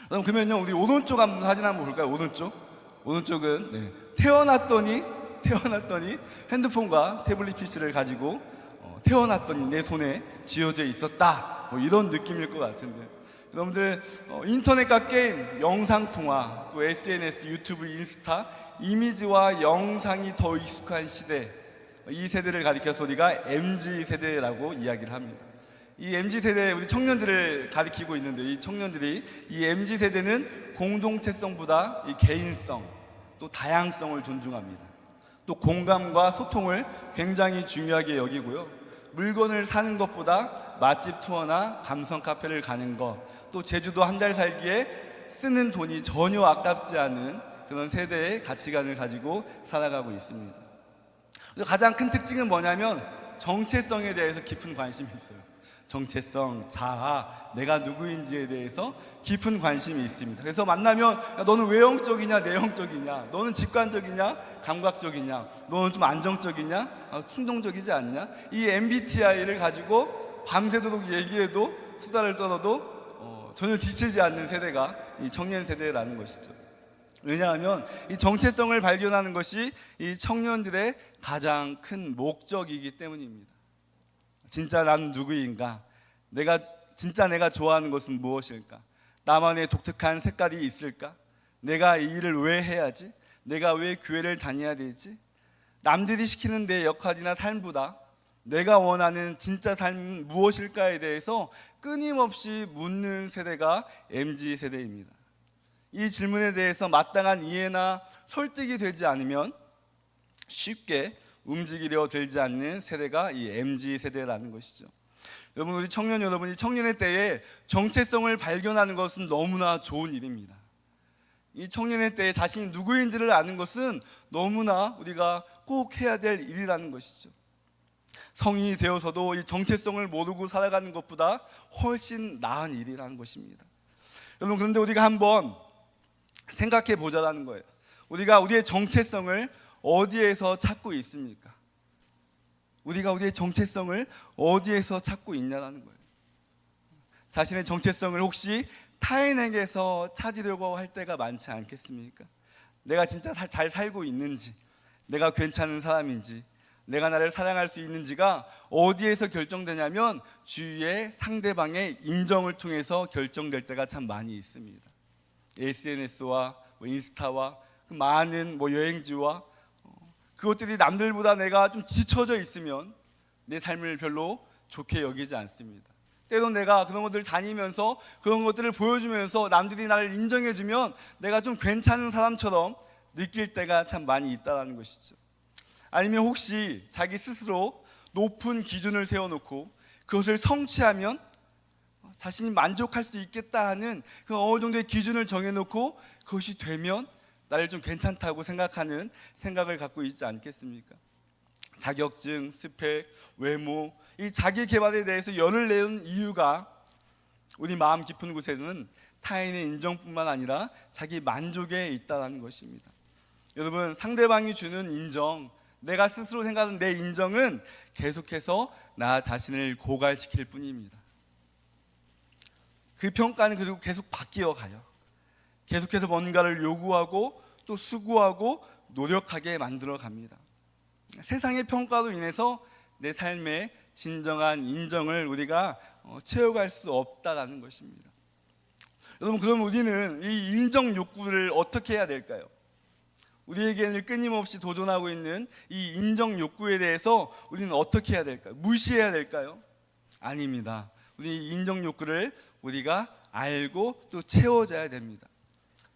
그러면요, 우리 오른쪽 사진 한번 볼까요? 오른쪽은 태어났더니 핸드폰과 태블릿 PC를 가지고 태어났더니 내 손에 쥐어져 있었다, 이런 느낌일 것 같은데, 여러분들 인터넷과 게임, 영상통화, 또 SNS, 유튜브, 인스타, 이미지와 영상이 더 익숙한 시대, 이 세대를 가리켜서 우리가 MZ세대라고 이야기를 합니다. 이 MZ세대, 우리 청년들을 가리키고 있는데, 이 청년들이 이 MZ세대는 공동체성보다 이 개인성, 또 다양성을 존중합니다. 또 공감과 소통을 굉장히 중요하게 여기고요. 물건을 사는 것보다 맛집 투어나 감성 카페를 가는 것, 또 제주도 한 달 살기에 쓰는 돈이 전혀 아깝지 않은 그런 세대의 가치관을 가지고 살아가고 있습니다. 그리고 가장 큰 특징은 뭐냐면 정체성에 대해서 깊은 관심이 있어요. 정체성, 자아, 내가 누구인지에 대해서 깊은 관심이 있습니다. 그래서 만나면 야, 너는 외형적이냐 내형적이냐, 너는 직관적이냐 감각적이냐, 너는 좀 안정적이냐 충동적이지 않냐, 이 MBTI를 가지고 밤새도록 얘기해도 수다를 떨어도 전혀 지치지 않는 세대가 이 청년 세대라는 것이죠. 왜냐하면 이 정체성을 발견하는 것이 이 청년들의 가장 큰 목적이기 때문입니다. 진짜 나는 누구인가? 진짜 내가 좋아하는 것은 무엇일까? 나만의 독특한 색깔이 있을까? 내가 이 일을 왜 해야지? 내가 왜 교회를 다녀야 되지? 남들이 시키는 내 역할이나 삶보다 내가 원하는 진짜 삶은 무엇일까에 대해서 끊임없이 묻는 세대가 MZ세대입니다. 이 질문에 대해서 마땅한 이해나 설득이 되지 않으면 쉽게 움직이려 들지 않는 세대가 이 MZ세대라는 것이죠. 여러분, 우리 청년 여러분이 청년의 때에 정체성을 발견하는 것은 너무나 좋은 일입니다. 이 청년의 때에 자신이 누구인지를 아는 것은 너무나 우리가 꼭 해야 될 일이라는 것이죠. 성인이 되어서도 이 정체성을 모르고 살아가는 것보다 훨씬 나은 일이라는 것입니다. 여러분, 그런데 우리가 한번 생각해 보자라는 거예요. 우리가 우리의 정체성을 어디에서 찾고 있습니까? 우리가 우리의 정체성을 어디에서 찾고 있냐라는 거예요. 자신의 정체성을 혹시 타인에게서 찾으려고 할 때가 많지 않겠습니까? 내가 진짜 잘 살고 있는지, 내가 괜찮은 사람인지, 내가 나를 사랑할 수 있는지가 어디에서 결정되냐면 주위의 상대방의 인정을 통해서 결정될 때가 참 많이 있습니다. SNS와 인스타와 그 많은 여행지와 그것들이 남들보다 내가 좀 지쳐져 있으면 내 삶을 별로 좋게 여기지 않습니다. 때론 내가 그런 것들을 다니면서 그런 것들을 보여주면서 남들이 나를 인정해주면 내가 좀 괜찮은 사람처럼 느낄 때가 참 많이 있다는 것이죠. 아니면 혹시 자기 스스로 높은 기준을 세워놓고 그것을 성취하면 자신이 만족할 수 있겠다 하는 그 어느 정도의 기준을 정해놓고 그것이 되면 나를 좀 괜찮다고 생각하는 생각을 갖고 있지 않겠습니까? 자격증, 스펙, 외모, 이 자기 개발에 대해서 열을 내는 이유가 우리 마음 깊은 곳에는 타인의 인정뿐만 아니라 자기 만족에 있다는 것입니다. 여러분, 상대방이 주는 인정, 내가 스스로 생각하는 내 인정은 계속해서 나 자신을 고갈시킬 뿐입니다. 그 평가는 그리고 계속 바뀌어 가요. 계속해서 뭔가를 요구하고 또 수고하고 노력하게 만들어 갑니다. 세상의 평가로 인해서 내 삶의 진정한 인정을 우리가 채워갈 수 없다라는 것입니다. 여러분, 그럼 우리는 이 인정 욕구를 어떻게 해야 될까요? 우리에게는 끊임없이 도전하고 있는 이 인정 욕구에 대해서 우리는 어떻게 해야 될까요? 무시해야 될까요? 아닙니다. 우리 인정 욕구를 우리가 알고 또 채워져야 됩니다.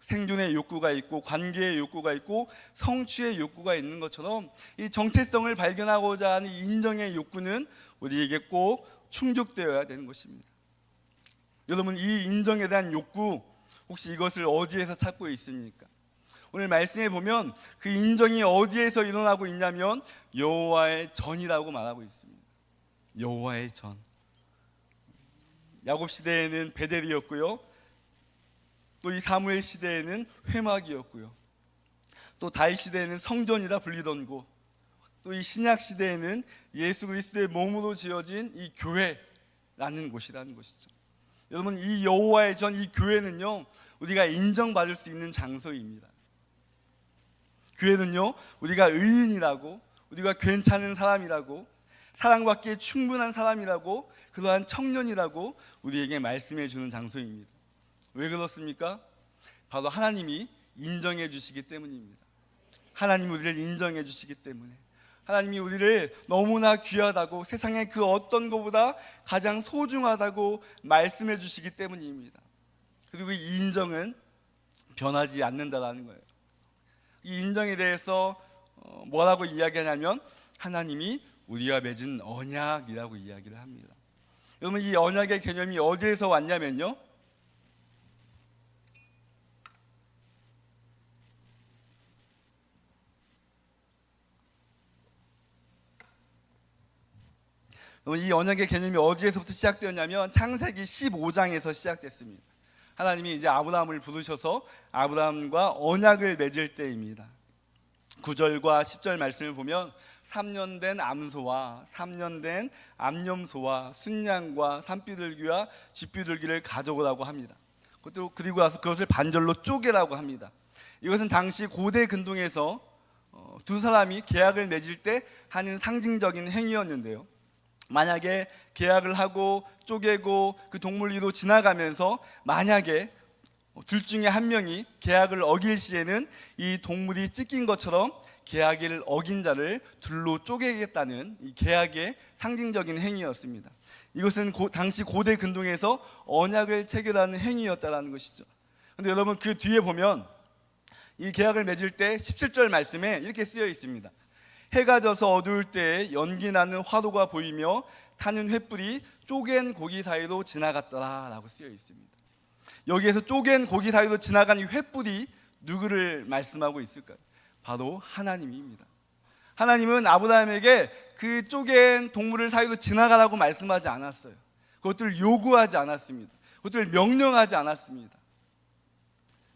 생존의 욕구가 있고 관계의 욕구가 있고 성취의 욕구가 있는 것처럼 이 정체성을 발견하고자 하는 인정의 욕구는 우리에게 꼭 충족되어야 되는 것입니다. 여러분, 이 인정에 대한 욕구 혹시 이것을 어디에서 찾고 있습니까? 오늘 말씀에 보면 그 인정이 어디에서 일어나고 있냐면 여호와의 전이라고 말하고 있습니다. 여호와의 전. 야곱 시대에는 베델이었고요. 또 이 사무엘 시대에는 회막이었고요. 또 다윗 시대에는 성전이라 불리던 곳. 또 이 신약 시대에는 예수 그리스도의 몸으로 지어진 이 교회라는 곳이라는 것이죠. 여러분, 이 여호와의 전, 이 교회는요, 우리가 인정받을 수 있는 장소입니다. 교회는요, 우리가 의인이라고, 우리가 괜찮은 사람이라고, 사랑받기에 충분한 사람이라고, 그러한 청년이라고 우리에게 말씀해 주는 장소입니다. 왜 그렇습니까? 바로 하나님이 인정해 주시기 때문입니다. 하나님이 우리를 인정해 주시기 때문에, 하나님이 우리를 너무나 귀하다고, 세상의 그 어떤 것보다 가장 소중하다고 말씀해 주시기 때문입니다. 그리고 이 인정은 변하지 않는다라는 거예요. 이 인정에 대해서 뭐라고 이야기하냐면 하나님이 우리와 맺은 언약이라고 이야기를 합니다. 여러분, 이 언약의 개념이 어디에서 왔냐면요, 이 언약의 개념이 어디에서부터 시작되었냐면 창세기 15장에서 시작됐습니다. 하나님이 이제 아브라함을 부르셔서 아브라함과 언약을 맺을 때입니다. 9절과 10절 말씀을 보면 3년 된 암소와 3년 된 암염소와 순양과 산비둘기와 쥐비둘기를 가져오라고 합니다. 그리고 와서 그것을 반절로 쪼개라고 합니다. 이것은 당시 고대 근동에서 두 사람이 계약을 맺을 때 하는 상징적인 행위였는데요. 만약에 계약을 하고 쪼개고 그 동물 위로 지나가면서 만약에 둘 중에 한 명이 계약을 어길 시에는 이 동물이 찢긴 것처럼 계약을 어긴 자를 둘로 쪼개겠다는 이 계약의 상징적인 행위였습니다. 이것은 당시 고대 근동에서 언약을 체결하는 행위였다는 것이죠. 그런데 여러분 그 뒤에 보면 이 계약을 맺을 때 17절 말씀에 이렇게 쓰여 있습니다. 해가 져서 어두울 때에 연기 나는 화로가 보이며 타는 횃불이 쪼갠 고기 사이로 지나갔더라 라고 쓰여 있습니다. 여기에서 쪼갠 고기 사이로 지나간 이 횃불이 누구를 말씀하고 있을까요? 바로 하나님입니다. 하나님은 아브라함에게 그 쪼갠 동물을 사이로 지나가라고 말씀하지 않았어요. 그것들을 요구하지 않았습니다. 그것들을 명령하지 않았습니다.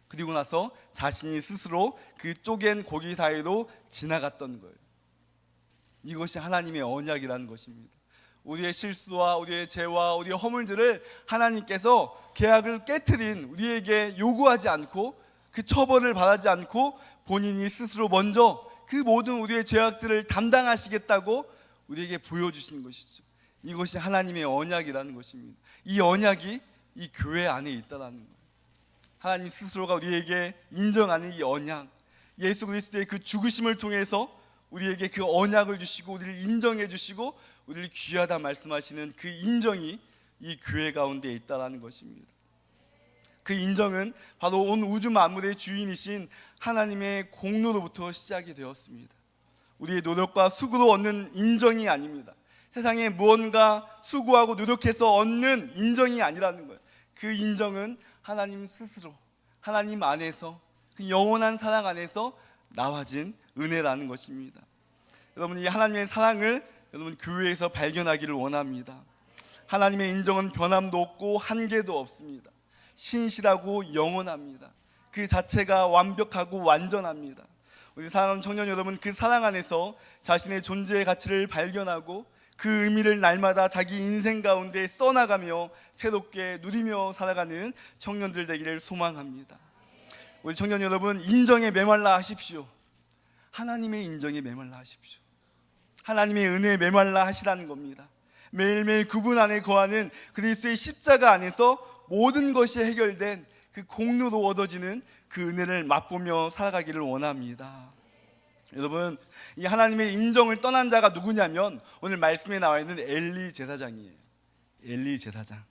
그리고 나서 자신이 스스로 그 쪼갠 고기 사이로 지나갔던 거예요. 이것이 하나님의 언약이라는 것입니다. 우리의 실수와 우리의 죄와 우리의 허물들을 하나님께서 계약을 깨트린 우리에게 요구하지 않고 그 처벌을 받지 않고 본인이 스스로 먼저 그 모든 우리의 죄악들을 담당하시겠다고 우리에게 보여주신 것이죠. 이것이 하나님의 언약이라는 것입니다. 이 언약이 이 교회 안에 있다는 거예요. 하나님 스스로가 우리에게 인정하는 이 언약, 예수 그리스도의 그 죽으심을 통해서 우리에게 그 언약을 주시고 우리를 인정해 주시고 우리를 귀하다 말씀하시는 그 인정이 이 교회 가운데 있다는 것입니다. 그 인정은 바로 온 우주 만물의 주인이신 하나님의 공로로부터 시작이 되었습니다. 우리의 노력과 수고로 얻는 인정이 아닙니다. 세상에 무언가 수고하고 노력해서 얻는 인정이 아니라는 거예요. 그 인정은 하나님 스스로, 하나님 안에서, 그 영원한 사랑 안에서 나와진 은혜라는 것입니다. 여러분, 이 하나님의 사랑을 여러분 교회에서 발견하기를 원합니다. 하나님의 인정은 변함도 없고 한계도 없습니다. 신실하고 영원합니다. 그 자체가 완벽하고 완전합니다. 우리 사랑하는 청년 여러분, 그 사랑 안에서 자신의 존재의 가치를 발견하고 그 의미를 날마다 자기 인생 가운데 써나가며 새롭게 누리며 살아가는 청년들 되기를 소망합니다. 우리 청년 여러분, 인정에 메말라 하십시오. 하나님의 인정에 메말라 하십시오. 하나님의 은혜에 메말라 하시라는 겁니다. 매일매일 그분 안에 거하는 그리스도의 십자가 안에서 모든 것이 해결된 그 공로로 얻어지는 그 은혜를 맛보며 살아가기를 원합니다. 여러분, 이 하나님의 인정을 떠난 자가 누구냐면 오늘 말씀에 나와 있는 엘리 제사장이에요. 엘리 제사장.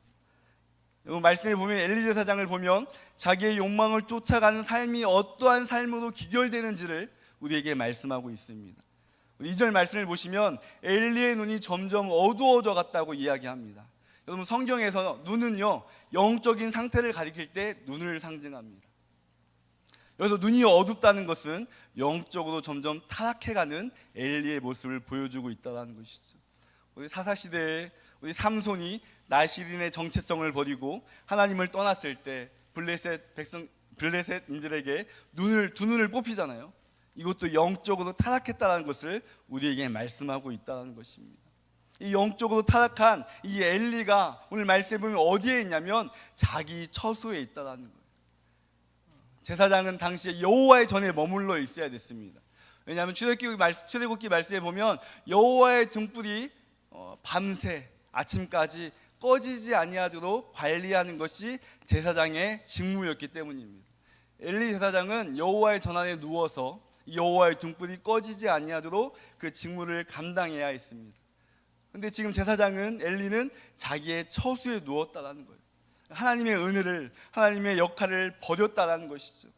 여러분, 말씀에 보면 엘리 제사장을 보면 자기의 욕망을 쫓아가는 삶이 어떠한 삶으로 기결되는지를 우리에게 말씀하고 있습니다. 2절 말씀을 보시면 엘리의 눈이 점점 어두워져 갔다고 이야기합니다. 여러분, 성경에서 눈은요 영적인 상태를 가리킬 때 눈을 상징합니다. 여기서 눈이 어둡다는 것은 영적으로 점점 타락해가는 엘리의 모습을 보여주고 있다는 것이죠. 우리 사사시대에 우리 삼손이 나시린의 정체성을 버리고 하나님을 떠났을 때 블레셋인들에게 두 눈을 뽑히잖아요. 이것도 영적으로 타락했다는 것을 우리에게 말씀하고 있다는 것입니다. 이 영적으로 타락한 이 엘리가 오늘 말씀해 보면 어디에 있냐면 자기 처소에 있다는 거예요. 제사장은 당시에 여호와의 전에 머물러 있어야 됐습니다. 왜냐하면 출애굽기 말씀에 보면 여호와의 등불이 밤새 아침까지 꺼지지 아니하도록 관리하는 것이 제사장의 직무였기 때문입니다. 엘리 제사장은 여호와의 전 안에 누워서 여호와의 등불이 꺼지지 아니하도록 그 직무를 감당해야 했습니다. 근데 지금 제사장은 엘리는 자기의 처수에 누웠다라는 거예요. 하나님의 은혜를, 하나님의 역할을 버렸다라는 것이죠.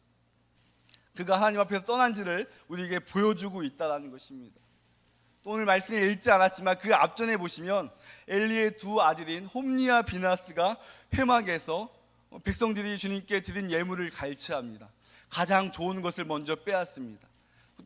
그가 하나님 앞에서 떠난지를 우리에게 보여주고 있다라는 것입니다. 또 오늘 말씀에 읽지 않았지만 그 앞전에 보시면 엘리의 두 아들인 홈니와 비나스가 회막에서 백성들이 주님께 드린 예물을 갈취합니다. 가장 좋은 것을 먼저 빼앗습니다.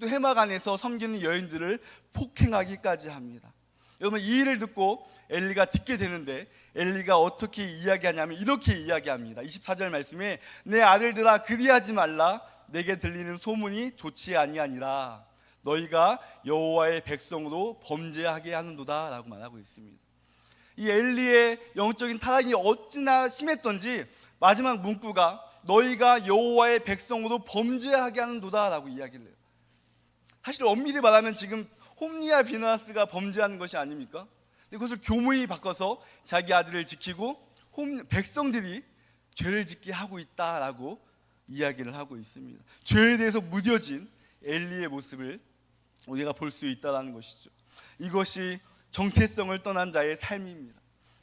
또 회막 안에서 섬기는 여인들을 폭행하기까지 합니다. 여러분, 이 일을 듣고 엘리가 듣게 되는데 엘리가 어떻게 이야기하냐면 이렇게 이야기합니다. 24절 말씀에 내 아들들아 그리하지 말라. 내게 들리는 소문이 좋지 아니하니라. 너희가 여호와의 백성으로 범죄하게 하는도다 라고 말하고 있습니다. 이 엘리의 영적인 타락이 어찌나 심했던지 마지막 문구가 너희가 여호와의 백성으로 범죄하게 하는도다 라고 이야기를 해요. 사실 엄밀히 말하면 지금 홈리와 비느하스가 범죄하는 것이 아닙니까? 그것을 교묘히 바꿔서 자기 아들을 지키고 백성들이 죄를 짓게 하고 있다라고 이야기를 하고 있습니다. 죄에 대해서 무뎌진 엘리의 모습을 우리가 볼 수 있다는 것이죠. 이것이 정체성을 떠난 자의 삶입니다.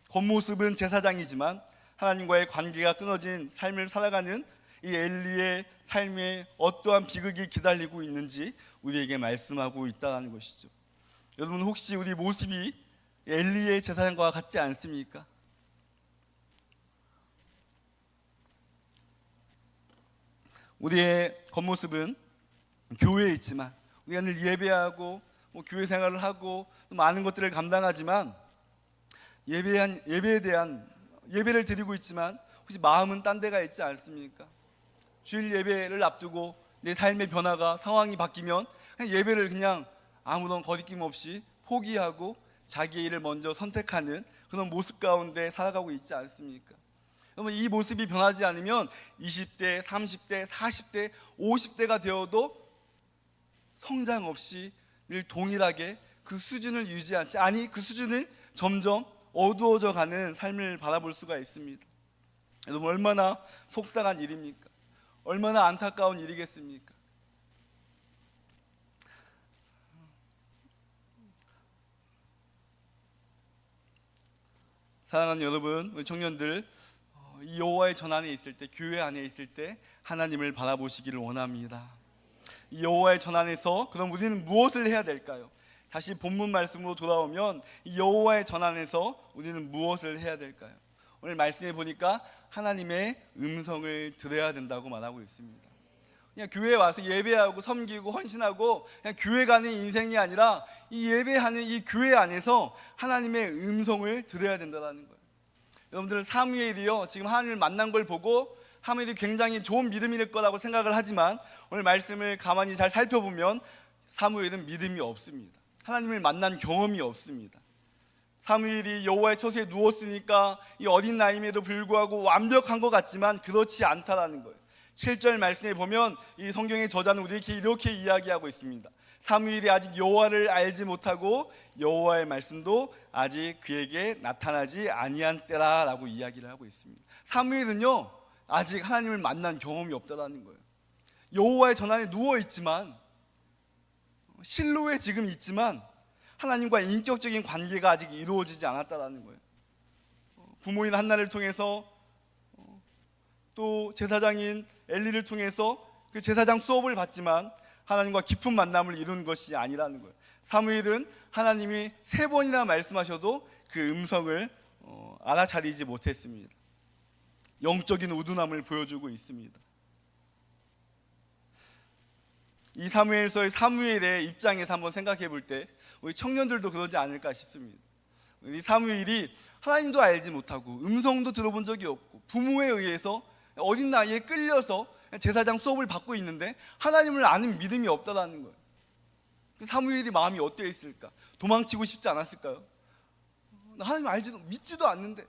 겉모습은 제사장이지만 하나님과의 관계가 끊어진 삶을 살아가는 이 엘리의 삶에 어떠한 비극이 기다리고 있는지 우리에게 말씀하고 있다는 것이죠. 여러분, 혹시 우리 모습이 엘리의 제사장과 같지 않습니까? 우리의 겉모습은 교회에 있지만 우리가 늘 예배하고 교회 생활을 하고 또 많은 것들을 감당하지만 예배를 드리고 있지만 혹시 마음은 딴 데가 있지 않습니까? 주일 예배를 앞두고 내 삶의 변화가 상황이 바뀌면 그냥 예배를 그냥 아무런 거리낌 없이 포기하고 자기의 일을 먼저 선택하는 그런 모습 가운데 살아가고 있지 않습니까? 여러분, 이 모습이 변하지 않으면 20대, 30대, 40대, 50대가 되어도 성장 없이 늘 동일하게 그 수준을 유지하지 아니 그 수준을 점점 어두워져 가는 삶을 바라볼 수가 있습니다. 여러분, 얼마나 속상한 일입니까? 얼마나 안타까운 일이겠습니까? 사랑하는 여러분, 우리 청년들, 이 여호와의 전 안에 있을 때, 교회 안에 있을 때 하나님을 바라보시기를 원합니다. 이 여호와의 전 안에서 그럼 우리는 무엇을 해야 될까요? 다시 본문 말씀으로 돌아오면 이 여호와의 전 안에서 우리는 무엇을 해야 될까요? 오늘 말씀해 보니까 하나님의 음성을 들어야 된다고 말하고 있습니다. 그냥 교회에 와서 예배하고 섬기고 헌신하고 그냥 교회 가는 인생이 아니라 이 예배하는 이 교회 안에서 하나님의 음성을 들어야 된다는 거예요. 여러분들, 사무엘이요, 지금 하나님을 만난 걸 보고 사무엘이 굉장히 좋은 믿음일 거라고 생각을 하지만 오늘 말씀을 가만히 잘 살펴보면 사무엘은 믿음이 없습니다. 하나님을 만난 경험이 없습니다. 사무엘이 여호와의 처소에 누웠으니까 이 어린 나이임에도 불구하고 완벽한 것 같지만 그렇지 않다라는 거예요. 7절 말씀에 보면 이 성경의 저자는 우리에게 이렇게 이야기하고 있습니다. 사무엘이 아직 여호와를 알지 못하고 여호와의 말씀도 아직 그에게 나타나지 아니한 때라라고 이야기를 하고 있습니다. 사무엘은요, 아직 하나님을 만난 경험이 없다라는 거예요. 여호와의 전안에 누워 있지만, 실로에 지금 있지만 하나님과 인격적인 관계가 아직 이루어지지 않았다라는 거예요. 부모인 한나를 통해서 또 제사장인 엘리를 통해서 그 제사장 수업을 받지만 하나님과 깊은 만남을 이룬 것이 아니라는 거예요. 사무엘은 하나님이 3번이나 말씀하셔도 그 음성을 알아차리지 못했습니다. 영적인 우둔함을 보여주고 있습니다. 이 사무엘서의 사무엘의 입장에서 한번 생각해 볼 때 우리 청년들도 그러지 않을까 싶습니다. 이 사무엘이 하나님도 알지 못하고 음성도 들어본 적이 없고 부모에 의해서 어린 나이에 끌려서 제사장 수업을 받고 있는데 하나님을 아는 믿음이 없다라는 거예요. 사무엘이 마음이 어떠해 있을까? 도망치고 싶지 않았을까요? 하나님 알지도 믿지도 않는데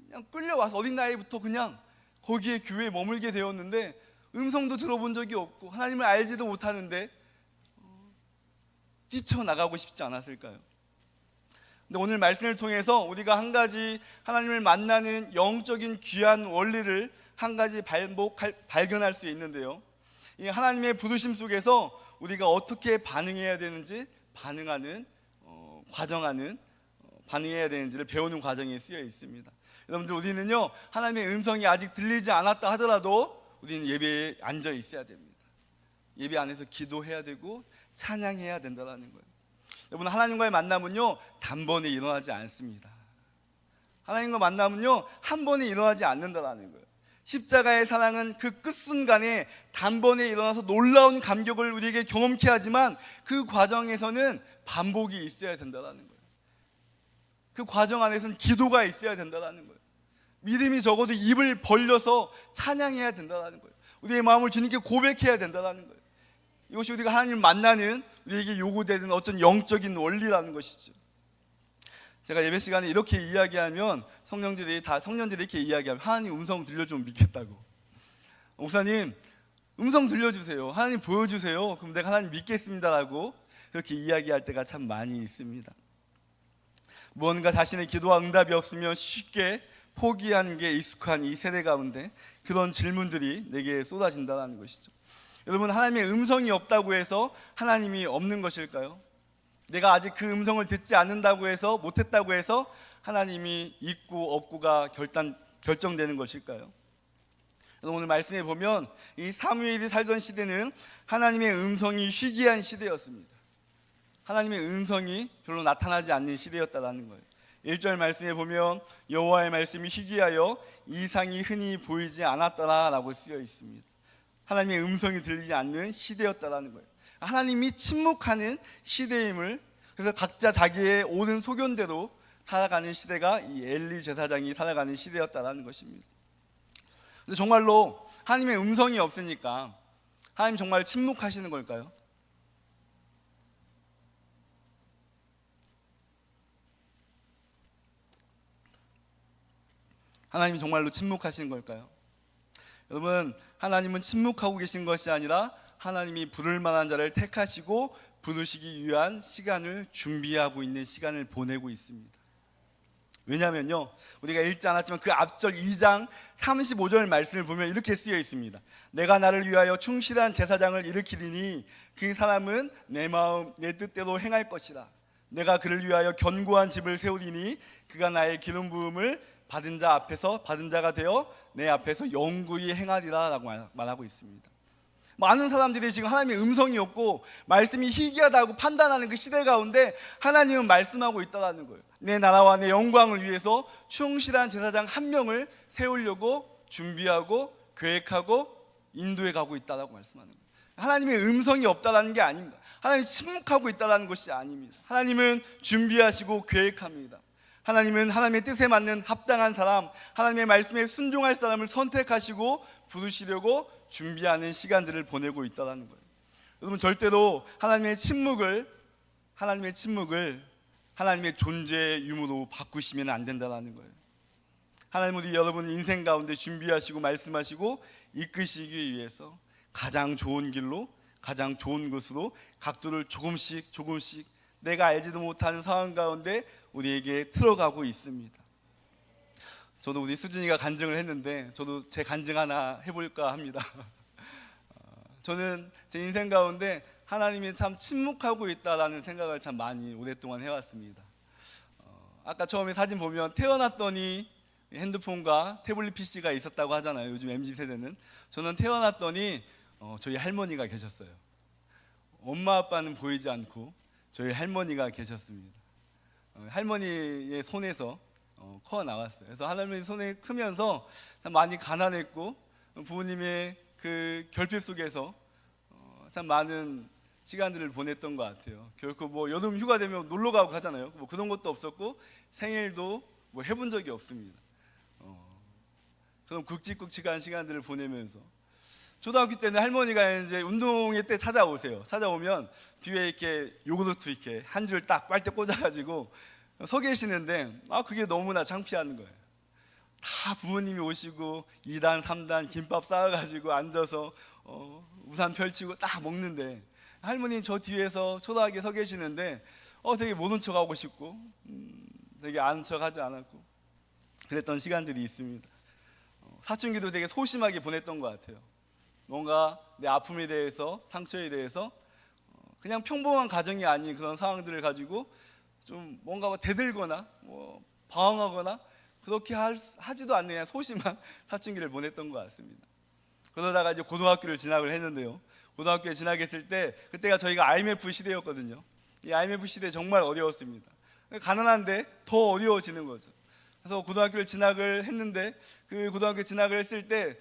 그냥 끌려와서 어린 나이부터 그냥 거기에 교회에 머물게 되었는데 음성도 들어본 적이 없고 하나님을 알지도 못하는데 뛰쳐나가고 싶지 않았을까요? 근데 오늘 말씀을 통해서 우리가 한 가지 하나님을 만나는 영적인 귀한 원리를 한 가지 발견할 수 있는데요, 이 하나님의 부르심 속에서 우리가 어떻게 반응해야 되는지 반응해야 되는지를 배우는 과정에 쓰여 있습니다. 여러분들, 우리는요 하나님의 음성이 아직 들리지 않았다 하더라도 우리는 예배에 앉아 있어야 됩니다. 예배 안에서 기도해야 되고 찬양해야 된다는 거예요. 여러분, 하나님과의 만남은요 단번에 일어나지 않습니다. 하나님과 만남은요 한 번에 일어나지 않는다는 거예요. 십자가의 사랑은 그 끝순간에 단번에 일어나서 놀라운 감격을 우리에게 경험케 하지만 그 과정에서는 반복이 있어야 된다는 거예요. 그 과정 안에서는 기도가 있어야 된다는 거예요. 믿음이 적어도 입을 벌려서 찬양해야 된다는 거예요. 우리의 마음을 주님께 고백해야 된다는 거예요. 이것이 우리가 하나님을 만나는 우리에게 요구되는 어떤 영적인 원리라는 것이죠. 제가 예배 시간에 이렇게 이야기하면 성령들이 이렇게 이야기하면 하나님 음성 들려주면 믿겠다고. 목사님 음성 들려주세요. 하나님 보여주세요. 그럼 내가 하나님 믿겠습니다라고 그렇게 이야기할 때가 참 많이 있습니다. 무언가 자신의 기도와 응답이 없으면 쉽게 포기하는 게 익숙한 이 세대 가운데 그런 질문들이 내게 쏟아진다는 것이죠. 여러분, 하나님의 음성이 없다고 해서 하나님이 없는 것일까요? 내가 아직 그 음성을 듣지 않는다고 해서, 못했다고 해서 하나님이 있고 없고가 결정되는 것일까요? 오늘 말씀에 보면 이 사무엘이 살던 시대는 하나님의 음성이 희귀한 시대였습니다. 하나님의 음성이 별로 나타나지 않는 시대였다는 거예요. 1절 말씀에 보면 여호와의 말씀이 희귀하여 이상이 흔히 보이지 않았더라라고 쓰여 있습니다. 하나님의 음성이 들리지 않는 시대였다는 거예요. 하나님이 침묵하는 시대임을, 그래서 각자 자기의 옳은 소견대로 살아가는 시대가 이 엘리 제사장이 살아가는 시대였다는 것입니다. 근데 정말로 하나님의 음성이 없으니까 하나님 정말 침묵하시는 걸까요? 하나님이 정말로 침묵하시는 걸까요? 여러분, 하나님은 침묵하고 계신 것이 아니라 하나님이 부를 만한 자를 택하시고 부르시기 위한 시간을 준비하고 있는 시간을 보내고 있습니다. 왜냐하면요, 우리가 읽지 않았지만 그 앞절 2장 35절 말씀을 보면 이렇게 쓰여 있습니다. 내가 나를 위하여 충실한 제사장을 일으키리니 그 사람은 내 마음 내 뜻대로 행할 것이라. 내가 그를 위하여 견고한 집을 세우리니 그가 나의 기름 부음을 받은 자 앞에서 받은 자가 되어 내 앞에서 영구히 행하리라 라고 말하고 있습니다. 많은 사람들이 지금 하나님의 음성이 없고 말씀이 희귀하다고 판단하는 그 시대 가운데 하나님은 말씀하고 있다는 거예요. 내 나라와 내 영광을 위해서 충실한 제사장 한 명을 세우려고 준비하고 계획하고 인도해 가고 있다고 말씀하는 거예요. 하나님의 음성이 없다는 게 아닙니다. 하나님이 침묵하고 있다는 것이 아닙니다. 하나님은 준비하시고 계획합니다. 하나님은 하나님의 뜻에 맞는 합당한 사람, 하나님의 말씀에 순종할 사람을 선택하시고 부르시려고 준비하는 시간들을 보내고 있다는 거예요. 여러분, 절대로 하나님의 침묵을 하나님의 존재의 유무로 바꾸시면 안 된다는 거예요. 하나님은 우리 여러분 인생 가운데 준비하시고 말씀하시고 이끄시기 위해서 가장 좋은 길로, 가장 좋은 것으로 각도를 조금씩 내가 알지도 못하는 상황 가운데 우리에게 틀어가고 있습니다. 저도 우리 수진이가 간증을 했는데 저도 제 간증 하나 해볼까 합니다. 저는 제 인생 가운데 하나님이 참 침묵하고 있다라는 생각을 참 많이 오랫동안 해왔습니다. 아까 처음에 사진 보면 태어났더니 핸드폰과 태블릿 PC가 있었다고 하잖아요. 요즘 MZ세대는. 저는 태어났더니 저희 할머니가 계셨어요. 엄마 아빠는 보이지 않고 저희 할머니가 계셨습니다. 할머니의 손에서 커 나왔어요. 그래서 할머니 손에 크면서 참 많이 가난했고 부모님의 그 결핍 속에서 참 많은 시간들을 보냈던 것 같아요. 결코 뭐 여름 휴가 되면 놀러 가고 가잖아요. 뭐 그런 것도 없었고 생일도 뭐 해본 적이 없습니다. 그런 굵직굵직한 시간들을 보내면서 초등학교 때는 할머니가 이제 운동회 때 찾아오세요. 찾아오면 뒤에 이렇게 요구르트 이렇게 한 줄 딱 빨대 꽂아가지고 서 계시는데 그게 너무나 창피한 거예요. 다 부모님이 오시고 2단 3단 김밥 쌓아가지고 앉아서 우산 펼치고 딱 먹는데 할머니 저 뒤에서 초라하게 서 계시는데 되게 모른 척 하고 싶고 되게 아는 척 하지 않았고 그랬던 시간들이 있습니다. 사춘기도 되게 소심하게 보냈던 것 같아요. 뭔가 내 아픔에 대해서, 상처에 대해서 그냥 평범한 가정이 아닌 그런 상황들을 가지고 좀 뭔가 대들거나 방황하거나 그렇게 하지도 않는 그냥 소심한 사춘기를 보냈던 것 같습니다. 그러다가 이제 고등학교를 진학을 했는데요. 고등학교에 진학했을 때 그때가 저희가 IMF 시대였거든요. 이 IMF 시대 정말 어려웠습니다. 가난한데 더 어려워지는 거죠. 그래서 고등학교를 진학을 했는데 그 고등학교 진학을 했을 때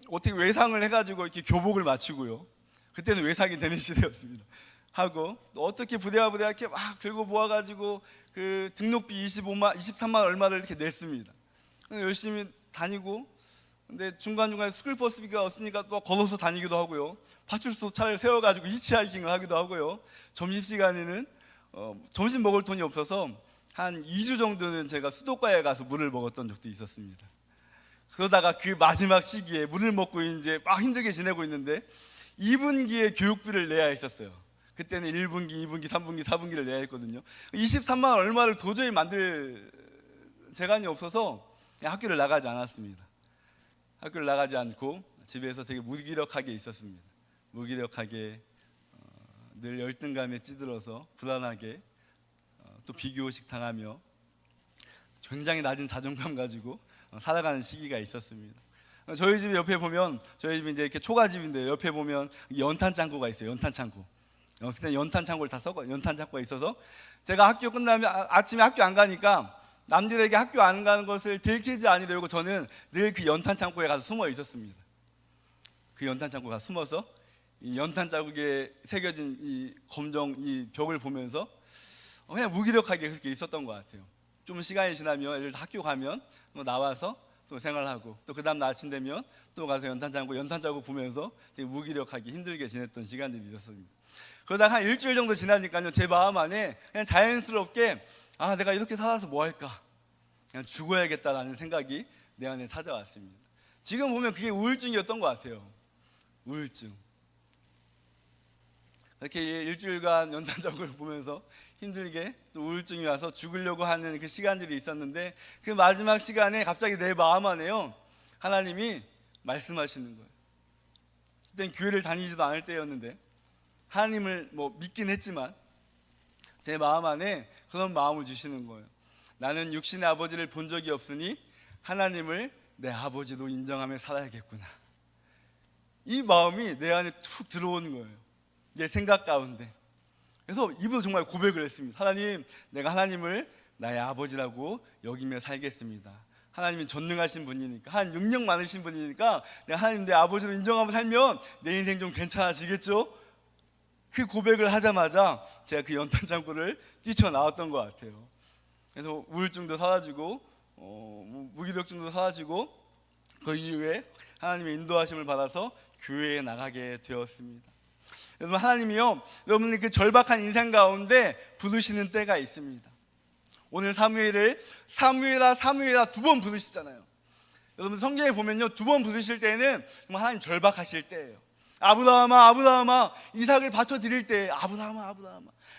어떻게 외상을 해가지고 이렇게 교복을 맞추고요. 그때는 외상이 되는 시대였습니다. 하고 또 어떻게 부대와 부대 이렇게 막 들고 모아가지고 그 등록비 23만 얼마를 이렇게 냈습니다. 열심히 다니고, 근데 중간중간에 스쿨버스비가 없으니까 또 걸어서 다니기도 하고요. 파출소 차를 세워가지고 히치하이킹을 하기도 하고요. 점심시간에는 점심 먹을 돈이 없어서 한 2주 정도는 제가 수도가에 가서 물을 먹었던 적도 있었습니다. 그러다가 그 마지막 시기에 물을 먹고 이제 막 힘들게 지내고 있는데 2분기에 교육비를 내야 했었어요. 그때는 1분기, 2분기, 3분기, 4분기를 내야 했거든요. 23만 얼마를 도저히 만들 재간이 없어서 학교를 나가지 않았습니다. 학교를 나가지 않고 집에서 되게 무기력하게 있었습니다. 무기력하게 늘 열등감에 찌들어서 불안하게 또 비교식 당하며 굉장히 낮은 자존감 가지고 살아가는 시기가 있었습니다. 저희 집 옆에 보면, 저희 집이 이제 이렇게 초가집인데 옆에 보면 연탄 창고가 있어요. 연탄 창고. 그때 연탄 창고를 다 썼고, 연탄 창고가 있어서 제가 학교 끝나면 아침에 학교 안 가니까 남들에게 학교 안 가는 것을 들키지 아니려고 저는 늘 그 연탄 창고에 가서 숨어 있었습니다. 그 연탄 창고에 가서 숨어서 이 연탄 자국에 새겨진 이 검정 이 벽을 보면서 그냥 무기력하게 그렇게 있었던 것 같아요. 좀 시간이 지나면 애들 학교 가면 또 나와서 또 생활하고 또 그 다음 날 아침 되면 또 가서 연탄 자국 보면서 되게 무기력하게 힘들게 지냈던 시간들이 있었습니다. 그러다가 한 일주일 정도 지나니까요, 제 마음 안에 그냥 자연스럽게 내가 이렇게 살아서 뭐 할까? 그냥 죽어야겠다라는 생각이 내 안에 찾아왔습니다. 지금 보면 그게 우울증이었던 것 같아요. 우울증. 이렇게 일주일간 연탄자국을 보면서 힘들게 또 우울증이 와서 죽으려고 하는 그 시간들이 있었는데 그 마지막 시간에 갑자기 내 마음 안에요, 하나님이 말씀하시는 거예요. 그땐 교회를 다니지도 않을 때였는데 하나님을 믿긴 했지만 제 마음 안에 그런 마음을 주시는 거예요. 나는 육신의 아버지를 본 적이 없으니 하나님을 내 아버지로 인정하며 살아야겠구나. 이 마음이 내 안에 툭 들어오는 거예요, 내 생각 가운데. 그래서 입으로 정말 고백을 했습니다. 하나님, 내가 하나님을 나의 아버지라고 여기며 살겠습니다. 하나님이 전능하신 분이니까, 하나님 능력 많으신 분이니까 내가 하나님 내 아버지로 인정하며 살면 내 인생 좀 괜찮아지겠죠? 그 고백을 하자마자 제가 그 연탄 창고를 뛰쳐나왔던 것 같아요. 그래서 우울증도 사라지고 무기력증도 사라지고 그 이후에 하나님의 인도하심을 받아서 교회에 나가게 되었습니다. 여러분, 하나님이요, 여러분의 그 절박한 인생 가운데 부르시는 때가 있습니다. 오늘 사무엘아 2번 부르시잖아요. 여러분, 성경에 보면요, 2번 부르실 때는 정말 하나님 절박하실 때예요. 아브라함아 이삭을 바쳐 드릴 때 아브라함아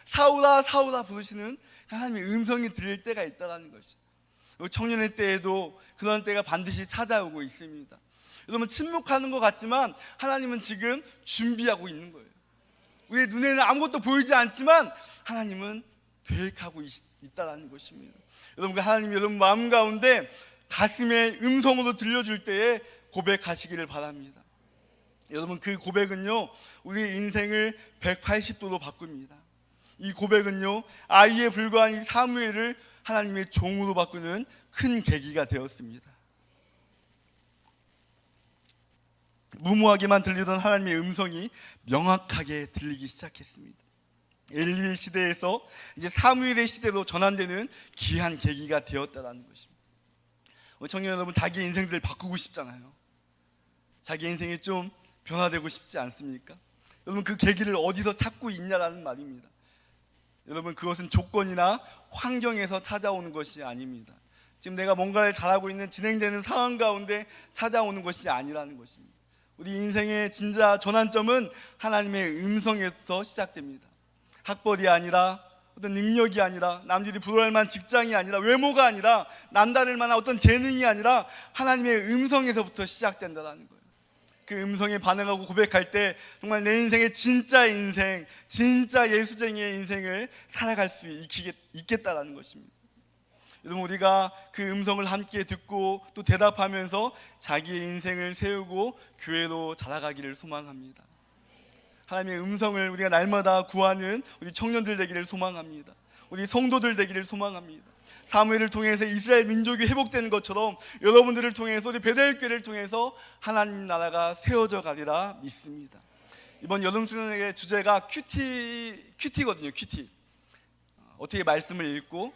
사울아 부르시는 하나님의 음성이 들릴 때가 있다는 것이죠. 청년의 때에도 그런 때가 반드시 찾아오고 있습니다. 여러분, 침묵하는 것 같지만 하나님은 지금 준비하고 있는 거예요. 우리의 눈에는 아무것도 보이지 않지만 하나님은 계획하고 있다는 것입니다. 여러분, 하나님이 여러분 마음 가운데 가슴에 음성으로 들려줄 때에 고백하시기를 바랍니다. 여러분, 그 고백은요, 우리의 인생을 180도로 바꿉니다. 이 고백은요, 아이에 불과한 이 사무엘을 하나님의 종으로 바꾸는 큰 계기가 되었습니다. 무모하게만 들리던 하나님의 음성이 명확하게 들리기 시작했습니다. 엘리의 시대에서 이제 사무엘의 시대로 전환되는 귀한 계기가 되었다는 것입니다. 청년 여러분, 자기 인생들을 바꾸고 싶잖아요. 자기 인생이 좀 변화되고 싶지 않습니까? 여러분, 그 계기를 어디서 찾고 있냐라는 말입니다. 여러분, 그것은 조건이나 환경에서 찾아오는 것이 아닙니다. 지금 내가 뭔가를 잘하고 있는 진행되는 상황 가운데 찾아오는 것이 아니라는 것입니다. 우리 인생의 진짜 전환점은 하나님의 음성에서 시작됩니다. 학벌이 아니라, 어떤 능력이 아니라, 남들이 부러워할 만한 직장이 아니라, 외모가 아니라, 남다를 만한 어떤 재능이 아니라 하나님의 음성에서부터 시작된다는 거예요. 그 음성에 반응하고 고백할 때 정말 내 인생의 진짜 인생, 진짜 예수쟁이의 인생을 살아갈 수 있겠다라는 것입니다. 여러분, 우리가 그 음성을 함께 듣고 또 대답하면서 자기의 인생을 세우고 교회로 자라가기를 소망합니다. 하나님의 음성을 우리가 날마다 구하는 우리 청년들 되기를 소망합니다. 우리 성도들 되기를 소망합니다. 사무엘을 통해서 이스라엘 민족이 회복되는 것처럼 여러분들을 통해서, 우리 베델교회를 통해서 하나님 나라가 세워져 가리라 믿습니다. 이번 여름 수련회 주제가 큐티거든요. 큐티. 어떻게 말씀을 읽고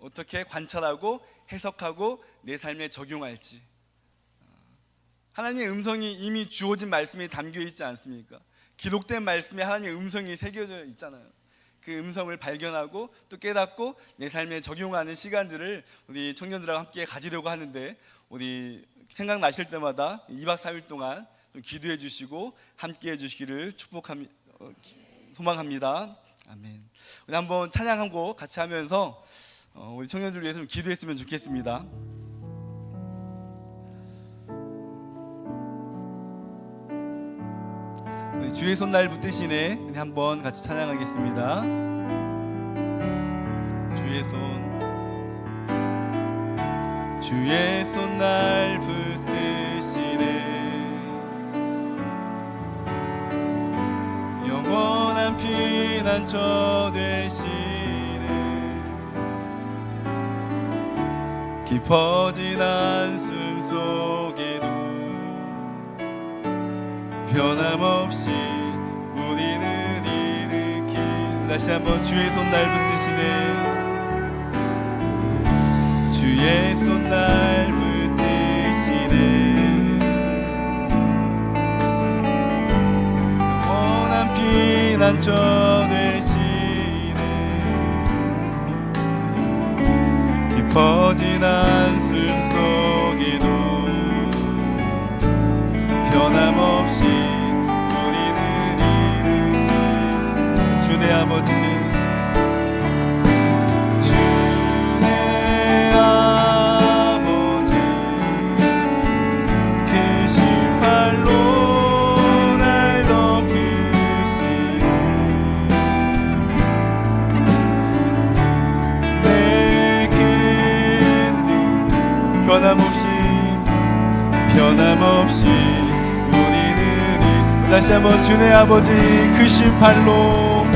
어떻게 관찰하고 해석하고 내 삶에 적용할지. 하나님의 음성이 이미 주어진 말씀에 담겨 있지 않습니까? 기록된 말씀에 하나님의 음성이 새겨져 있잖아요. 그 음성을 발견하고 또 깨닫고 내 삶에 적용하는 시간들을 우리 청년들하고 함께 가지려고 하는데, 우리 생각나실 때마다 2박 3일 동안 좀 기도해 주시고 함께 해 주시기를 소망합니다. 아멘. 우리 한번 찬양 한 곡 같이 하면서 우리 청년들 위해서 좀 기도했으면 좋겠습니다. 주의 손 날 붙드시네, 한번 같이 찬양하겠습니다. 주의 손 날 붙드시네, 영원한 피난처 되시네, 깊어진 한숨 속에도 변함없이 우리는 일으킨. 다시 한번 주의 손 날 붙드시네, 주의 손 날 붙드시네, 영원한 피난처 되시네, 깊어진 한숨 속에도 변함없이 우리는 일으키시. 주내 아버지, 주내 아버지, 크신 팔로 날 덮으시네, 내 큰 눈 변함없이 다시 한번 주내 아버지, 크신 팔로,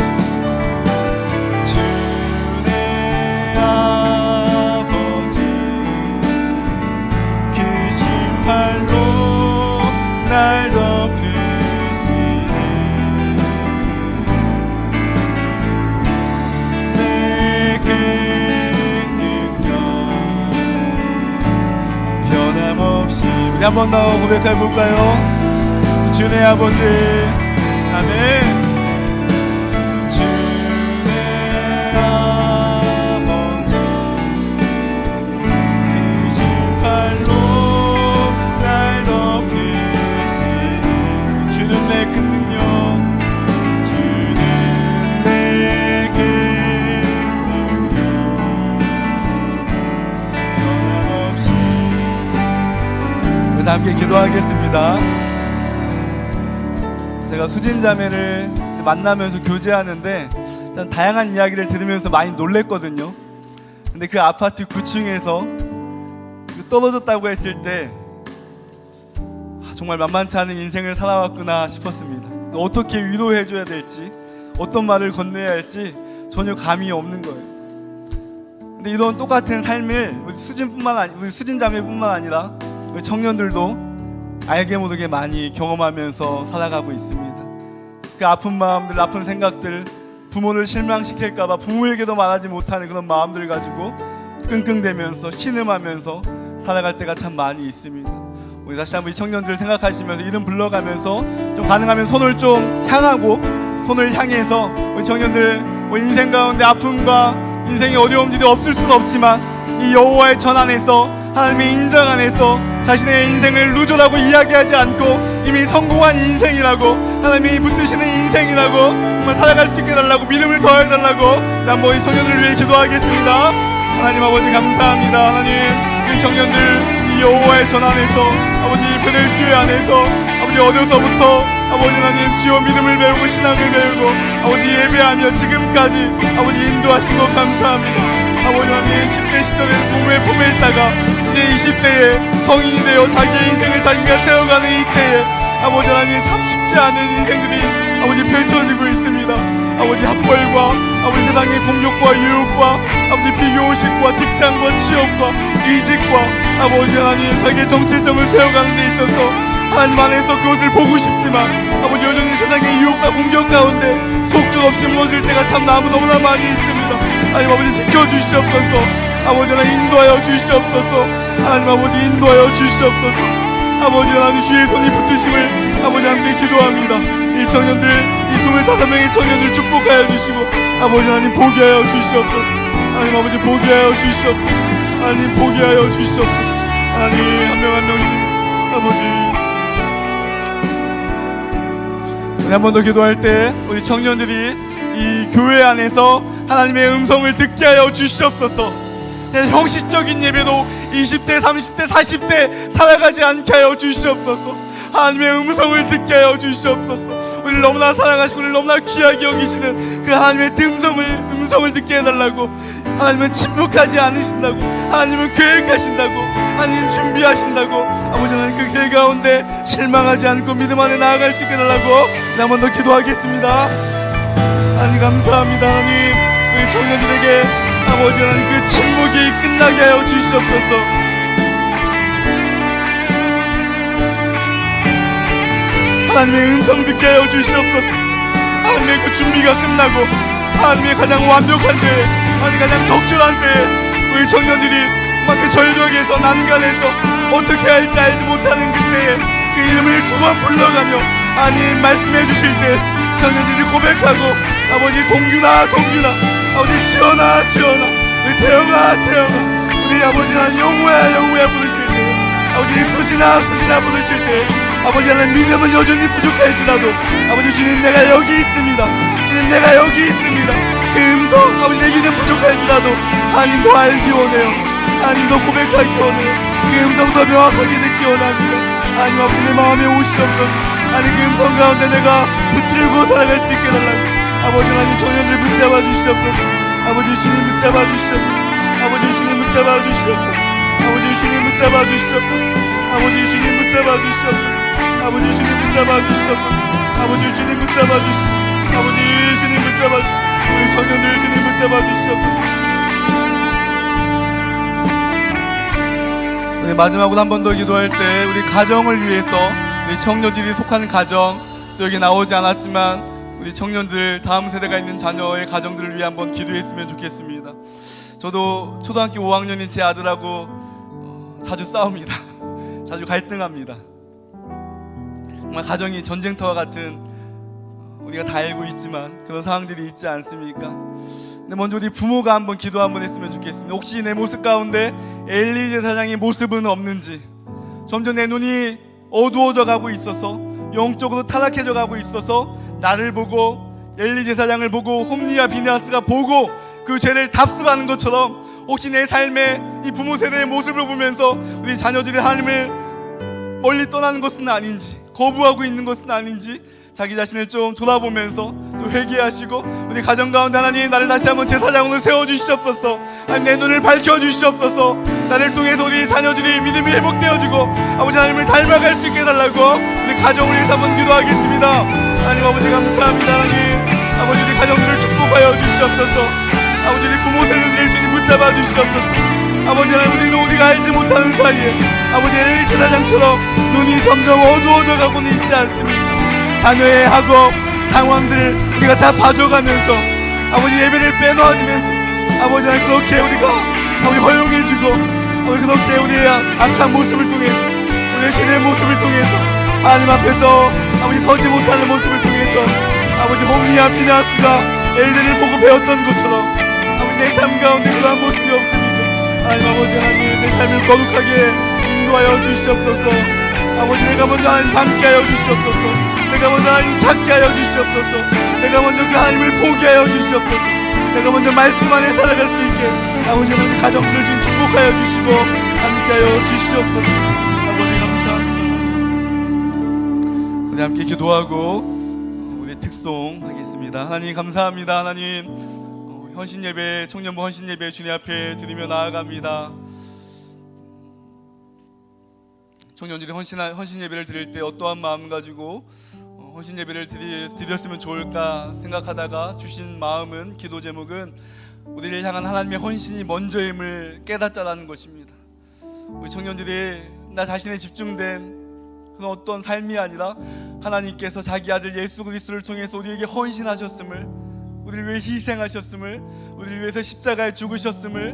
주내 아버지, 크신 팔로 날 덮으시네, 내 큰 능력 변함없이. 우리 한 번 더 고백해 볼까요? 주내 아버지, 아멘. 주내 아버지, 크신 팔로 날 덮으시네, 주는 내 큰 능력, 주는 내 큰 능력 변함없이. 우리 함께 기도하겠습니다. 제가 수진자매를 만나면서 교제하는데 다양한 이야기를 들으면서 많이 놀랬거든요. 근데 그 아파트 9층에서 떨어졌다고 했을 때 정말 만만치 않은 인생을 살아왔구나 싶었습니다. 어떻게 위로해줘야 될지, 어떤 말을 건네야 할지 전혀 감이 없는 거예요. 근데 이런 똑같은 삶을 우리 수진자매뿐만 아니라 우리 청년들도 알게 모르게 많이 경험하면서 살아가고 있습니다. 그 아픈 마음들, 아픈 생각들, 부모를 실망시킬까봐 부모에게도 말하지 못하는 그런 마음들 가지고 끙끙대면서 신음하면서 살아갈 때가 참 많이 있습니다. 우리 다시 한번 이 청년들 생각하시면서 이름 불러가면서 좀 가능하면 손을 좀 향하고, 손을 향해서 우리 청년들 인생 가운데 아픔과 인생의 어려움들이 없을 수는 없지만 이 여호와의 전 안에서, 하나님의 인정 안에서 자신의 인생을 루저라고 이야기하지 않고 이미 성공한 인생이라고, 하나님이 붙드시는 인생이라고 정말 살아갈 수 있게 해달라고, 믿음을 더해달라고 한번 이 청년들을 위해 기도하겠습니다. 하나님 아버지 감사합니다. 하나님, 이 청년들 이 여호와의 전 안에서, 아버지 베델교회 안에서 아버지 어려서부터 아버지 하나님 주여 믿음을 배우고 신앙을 배우고 아버지 예배하며 지금까지 아버지 인도하신 것 감사합니다. 아버지 하나님 10대 시절에 부모의 품에 있다가 이제 20대에 성인이 되어 자기의 인생을 자기가 세워가는 이때에 아버지 하나님 참 쉽지 않은 인생들이 아버지 펼쳐지고 있습니다. 아버지 학벌과 아버지 세상의 공격과 유혹과 아버지 비교의식과 직장과 취업과 이직과 아버지 하나님 자기의 정체성을 세워가는 데 있어서 하나님 안에서 그것을 보고 싶지만 아버지 여전히 세상의 유혹과 공격 가운데 속절없이 무너질 때가 참 너무나 많이 있습니다. 하나님 아버지 지켜주시옵소서. 아버지 하나님 인도하여 주시옵소서. 하나님 아버지 인도하여 주시옵소서. 아버지 하나님 주의 손이 붙으심을 아버지 함께 기도합니다. 이 청년들, 이 25명의 청년들 축복하여 주시고 아버지 하나님 보게 하여 주시옵소서. 하나님 아버지 보게 하여 주시옵소서. 하나님 보게 하여 주시옵소서. 하나님 한 명 한 명 아버지 한 번 더 기도할 때 우리 청년들이 이 교회 안에서 하나님의 음성을 듣게 하여 주시옵소서. 형식적인 예배도 20대, 30대, 40대 살아가지 않게 하여 주시옵소서. 하나님의 음성을 듣게 하여 주시옵소서. 우리를 너무나 사랑하시고 우리를 너무나 귀하게 여기시는 그 하나님의 음성을 듣게 해달라고. 하나님은 침묵하지 않으신다고. 하나님은 계획하신다고. 하나님 준비하신다고. 아버지 하나님 그 길 가운데 실망하지 않고 믿음 안에 나아갈 수 있게 해달라고 한 번 더 기도하겠습니다. 하나님 감사합니다. 하나님 우리 청년들에게 아버지 하나님 그 침묵이 끝나게 하여 주시옵소서. 하나님의 음성 듣게 하여 주시옵소서. 하나님의 그 준비가 끝나고 하나님의 가장 완벽한 때, 하나님 가장 적절한 때 우리 청년들이 막 그 절벽에서 난간에서 어떻게 할지 알지 못하는 그때에 그 이름을 두 번 불러가며 하나님 말씀해 주실 때 청년들이 고백하고 아버지 동규나 동규나 아버지 시원아 시원아 우리 태영아 태영아 우리 아버지 하나님 영우야 영우야 부르실 때 아버지 수진아 수진아 부르실 때 아버지 하나님 믿음은 여전히 부족할지라도 아버지 주님 내가 여기 있습니다. 주님 내가 여기 있습니다. 그 음성 아버지 내 믿음 부족할지라도 하나님 더 알기 원해요. 하나님 더 고백하기 원해요. 그 음성 더 명확하게 듣기 원합니다. 하나님 아버지 내 마음에 오시옵소서. 하나님 그 음성 가운데 내가 붙들고 살아갈 수 있게 해달라고. 아버지 하나님 청년들 붙잡아 주시옵소서. 아버지 주님 붙잡아 주시옵소서. 아버지 주님 붙잡아 주시옵소서. 아버지 주님 붙잡아 주시옵소서. 아버지 주님 붙잡아 주시옵소서. 아버지 주님 붙잡아 주시옵소서. 아버지 주님 붙잡아 주시옵소서. 아버지 주님 붙잡아 주시옵소서. 우리 청년들 주님 붙잡아 주시옵소서. 우리 마지막으로 한 번 더 기도할 때 우리 가정을 위해서 우리 청년들이 속하는 가정 또 여기 나오지 않았지만 우리 청년들 다음 세대가 있는 자녀의 가정들을 위해 한번 기도했으면 좋겠습니다. 저도 초등학교 5학년인 제 아들하고 자주 싸웁니다. 자주 갈등합니다. 정말 가정이 전쟁터와 같은 우리가 다 알고 있지만 그런 상황들이 있지 않습니까? 근데 먼저 우리 부모가 한번 기도 한번 했으면 좋겠습니다. 혹시 내 모습 가운데 엘리 제사장의 모습은 없는지, 점점 내 눈이 어두워져 가고 있어서 영적으로 타락해져 가고 있어서 나를 보고 엘리 제사장을 보고 홈리와 비느하스가 보고 그 죄를 답습하는 것처럼 혹시 내 삶의 이 부모 세대의 모습을 보면서 우리 자녀들이 하나님을 멀리 떠나는 것은 아닌지, 거부하고 있는 것은 아닌지 자기 자신을 좀 돌아보면서 또 회개하시고 우리 가정 가운데 하나님 나를 다시 한번 제사장으로 세워주시옵소서. 하나님 내 눈을 밝혀주시옵소서. 나를 통해서 우리 자녀들이 믿음이 회복되어지고 아버지 하나님을 닮아갈 수 있게 해달라고 우리 가정을 위해서 한번 기도하겠습니다. 하나님 아버지 감사합니다. 하나님 아버지 우리 가정들을 축복하여 주시옵소서. 아버지 우리 부모 세대들을 주님 붙잡아 주시옵소서. 아버지 하나님 우리가 알지 못하는 사이에 아버지 엘리 제사장처럼 눈이 점점 어두워져 가고는 있지 않습니까? 자녀의 학업 상황들을 우리가 다 봐줘가면서 아버지 예배를 빼놓아지면서 아버지 하나님 그렇게 우리가 아버지 허용해주고 아버지 그렇게 우리의 악한 모습을 통해서 우리의 신의 모습을 통해서 하나님 앞에서 아버지 서지 못하는 모습을 통해서 아버지 홈리와 비느하스가 엘리를 보고 배웠던 것처럼 아버지 내 삶 가운데 그러한 모습이 없습니까? 하나님 아버지 하나님 내 삶을 거룩하게 인도하여 주시옵소서. 아버지 내가 먼저 하나님 닮게 하여 주시옵소서. 내가 먼저 하나님 찾게 하여 주시옵소서. 내가 먼저 그 하나님을 보게 하여 주시옵소서. 내가 먼저 말씀 안에 살아갈 수 있게 아버지 하나님 가정들을 좀 축복하여 주시고 함께 하여 주시옵소서. 아버지 감사합니다. 우리 함께 기도하고 우리 특송 하겠습니다. 하나님 감사합니다. 하나님 헌신 예배 청년부 헌신 예배 주님 앞에 드리며 나아갑니다. 청년들이 헌신 예배를 드릴 때 어떠한 마음 가지고 헌신 예배를 드렸으면 좋을까 생각하다가 주신 마음은 기도 제목은 우리를 향한 하나님의 헌신이 먼저임을 깨닫자라는 것입니다. 우리 청년들이 나 자신에 집중된 그런 어떤 삶이 아니라 하나님께서 자기 아들 예수 그리스도를 통해서 우리에게 헌신하셨음을, 우리를 위해 희생하셨음을, 우리를 위해서 십자가에 죽으셨음을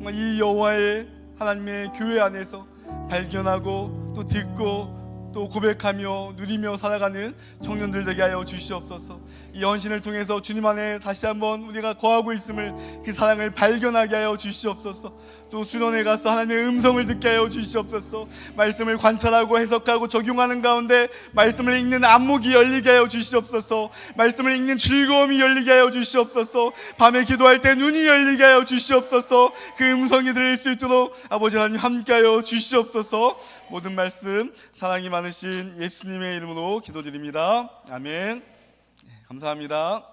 정말 이 여호와의 하나님의 교회 안에서 발견하고 또 듣고 또 고백하며 누리며 살아가는 청년들 되게 하여 주시옵소서. 이 헌신을 통해서 주님 안에 다시 한번 우리가 거하고 있음을, 그 사랑을 발견하게 하여 주시옵소서. 또 수련회 가서 하나님의 음성을 듣게 하여 주시옵소서. 말씀을 관찰하고 해석하고 적용하는 가운데 말씀을 읽는 안목이 열리게 하여 주시옵소서. 말씀을 읽는 즐거움이 열리게 하여 주시옵소서. 밤에 기도할 때 눈이 열리게 하여 주시옵소서. 그 음성이 들릴 수 있도록 아버지 하나님 함께하여 주시옵소서. 모든 말씀 사랑이 많으신 예수님의 이름으로 기도드립니다. 아멘. 감사합니다.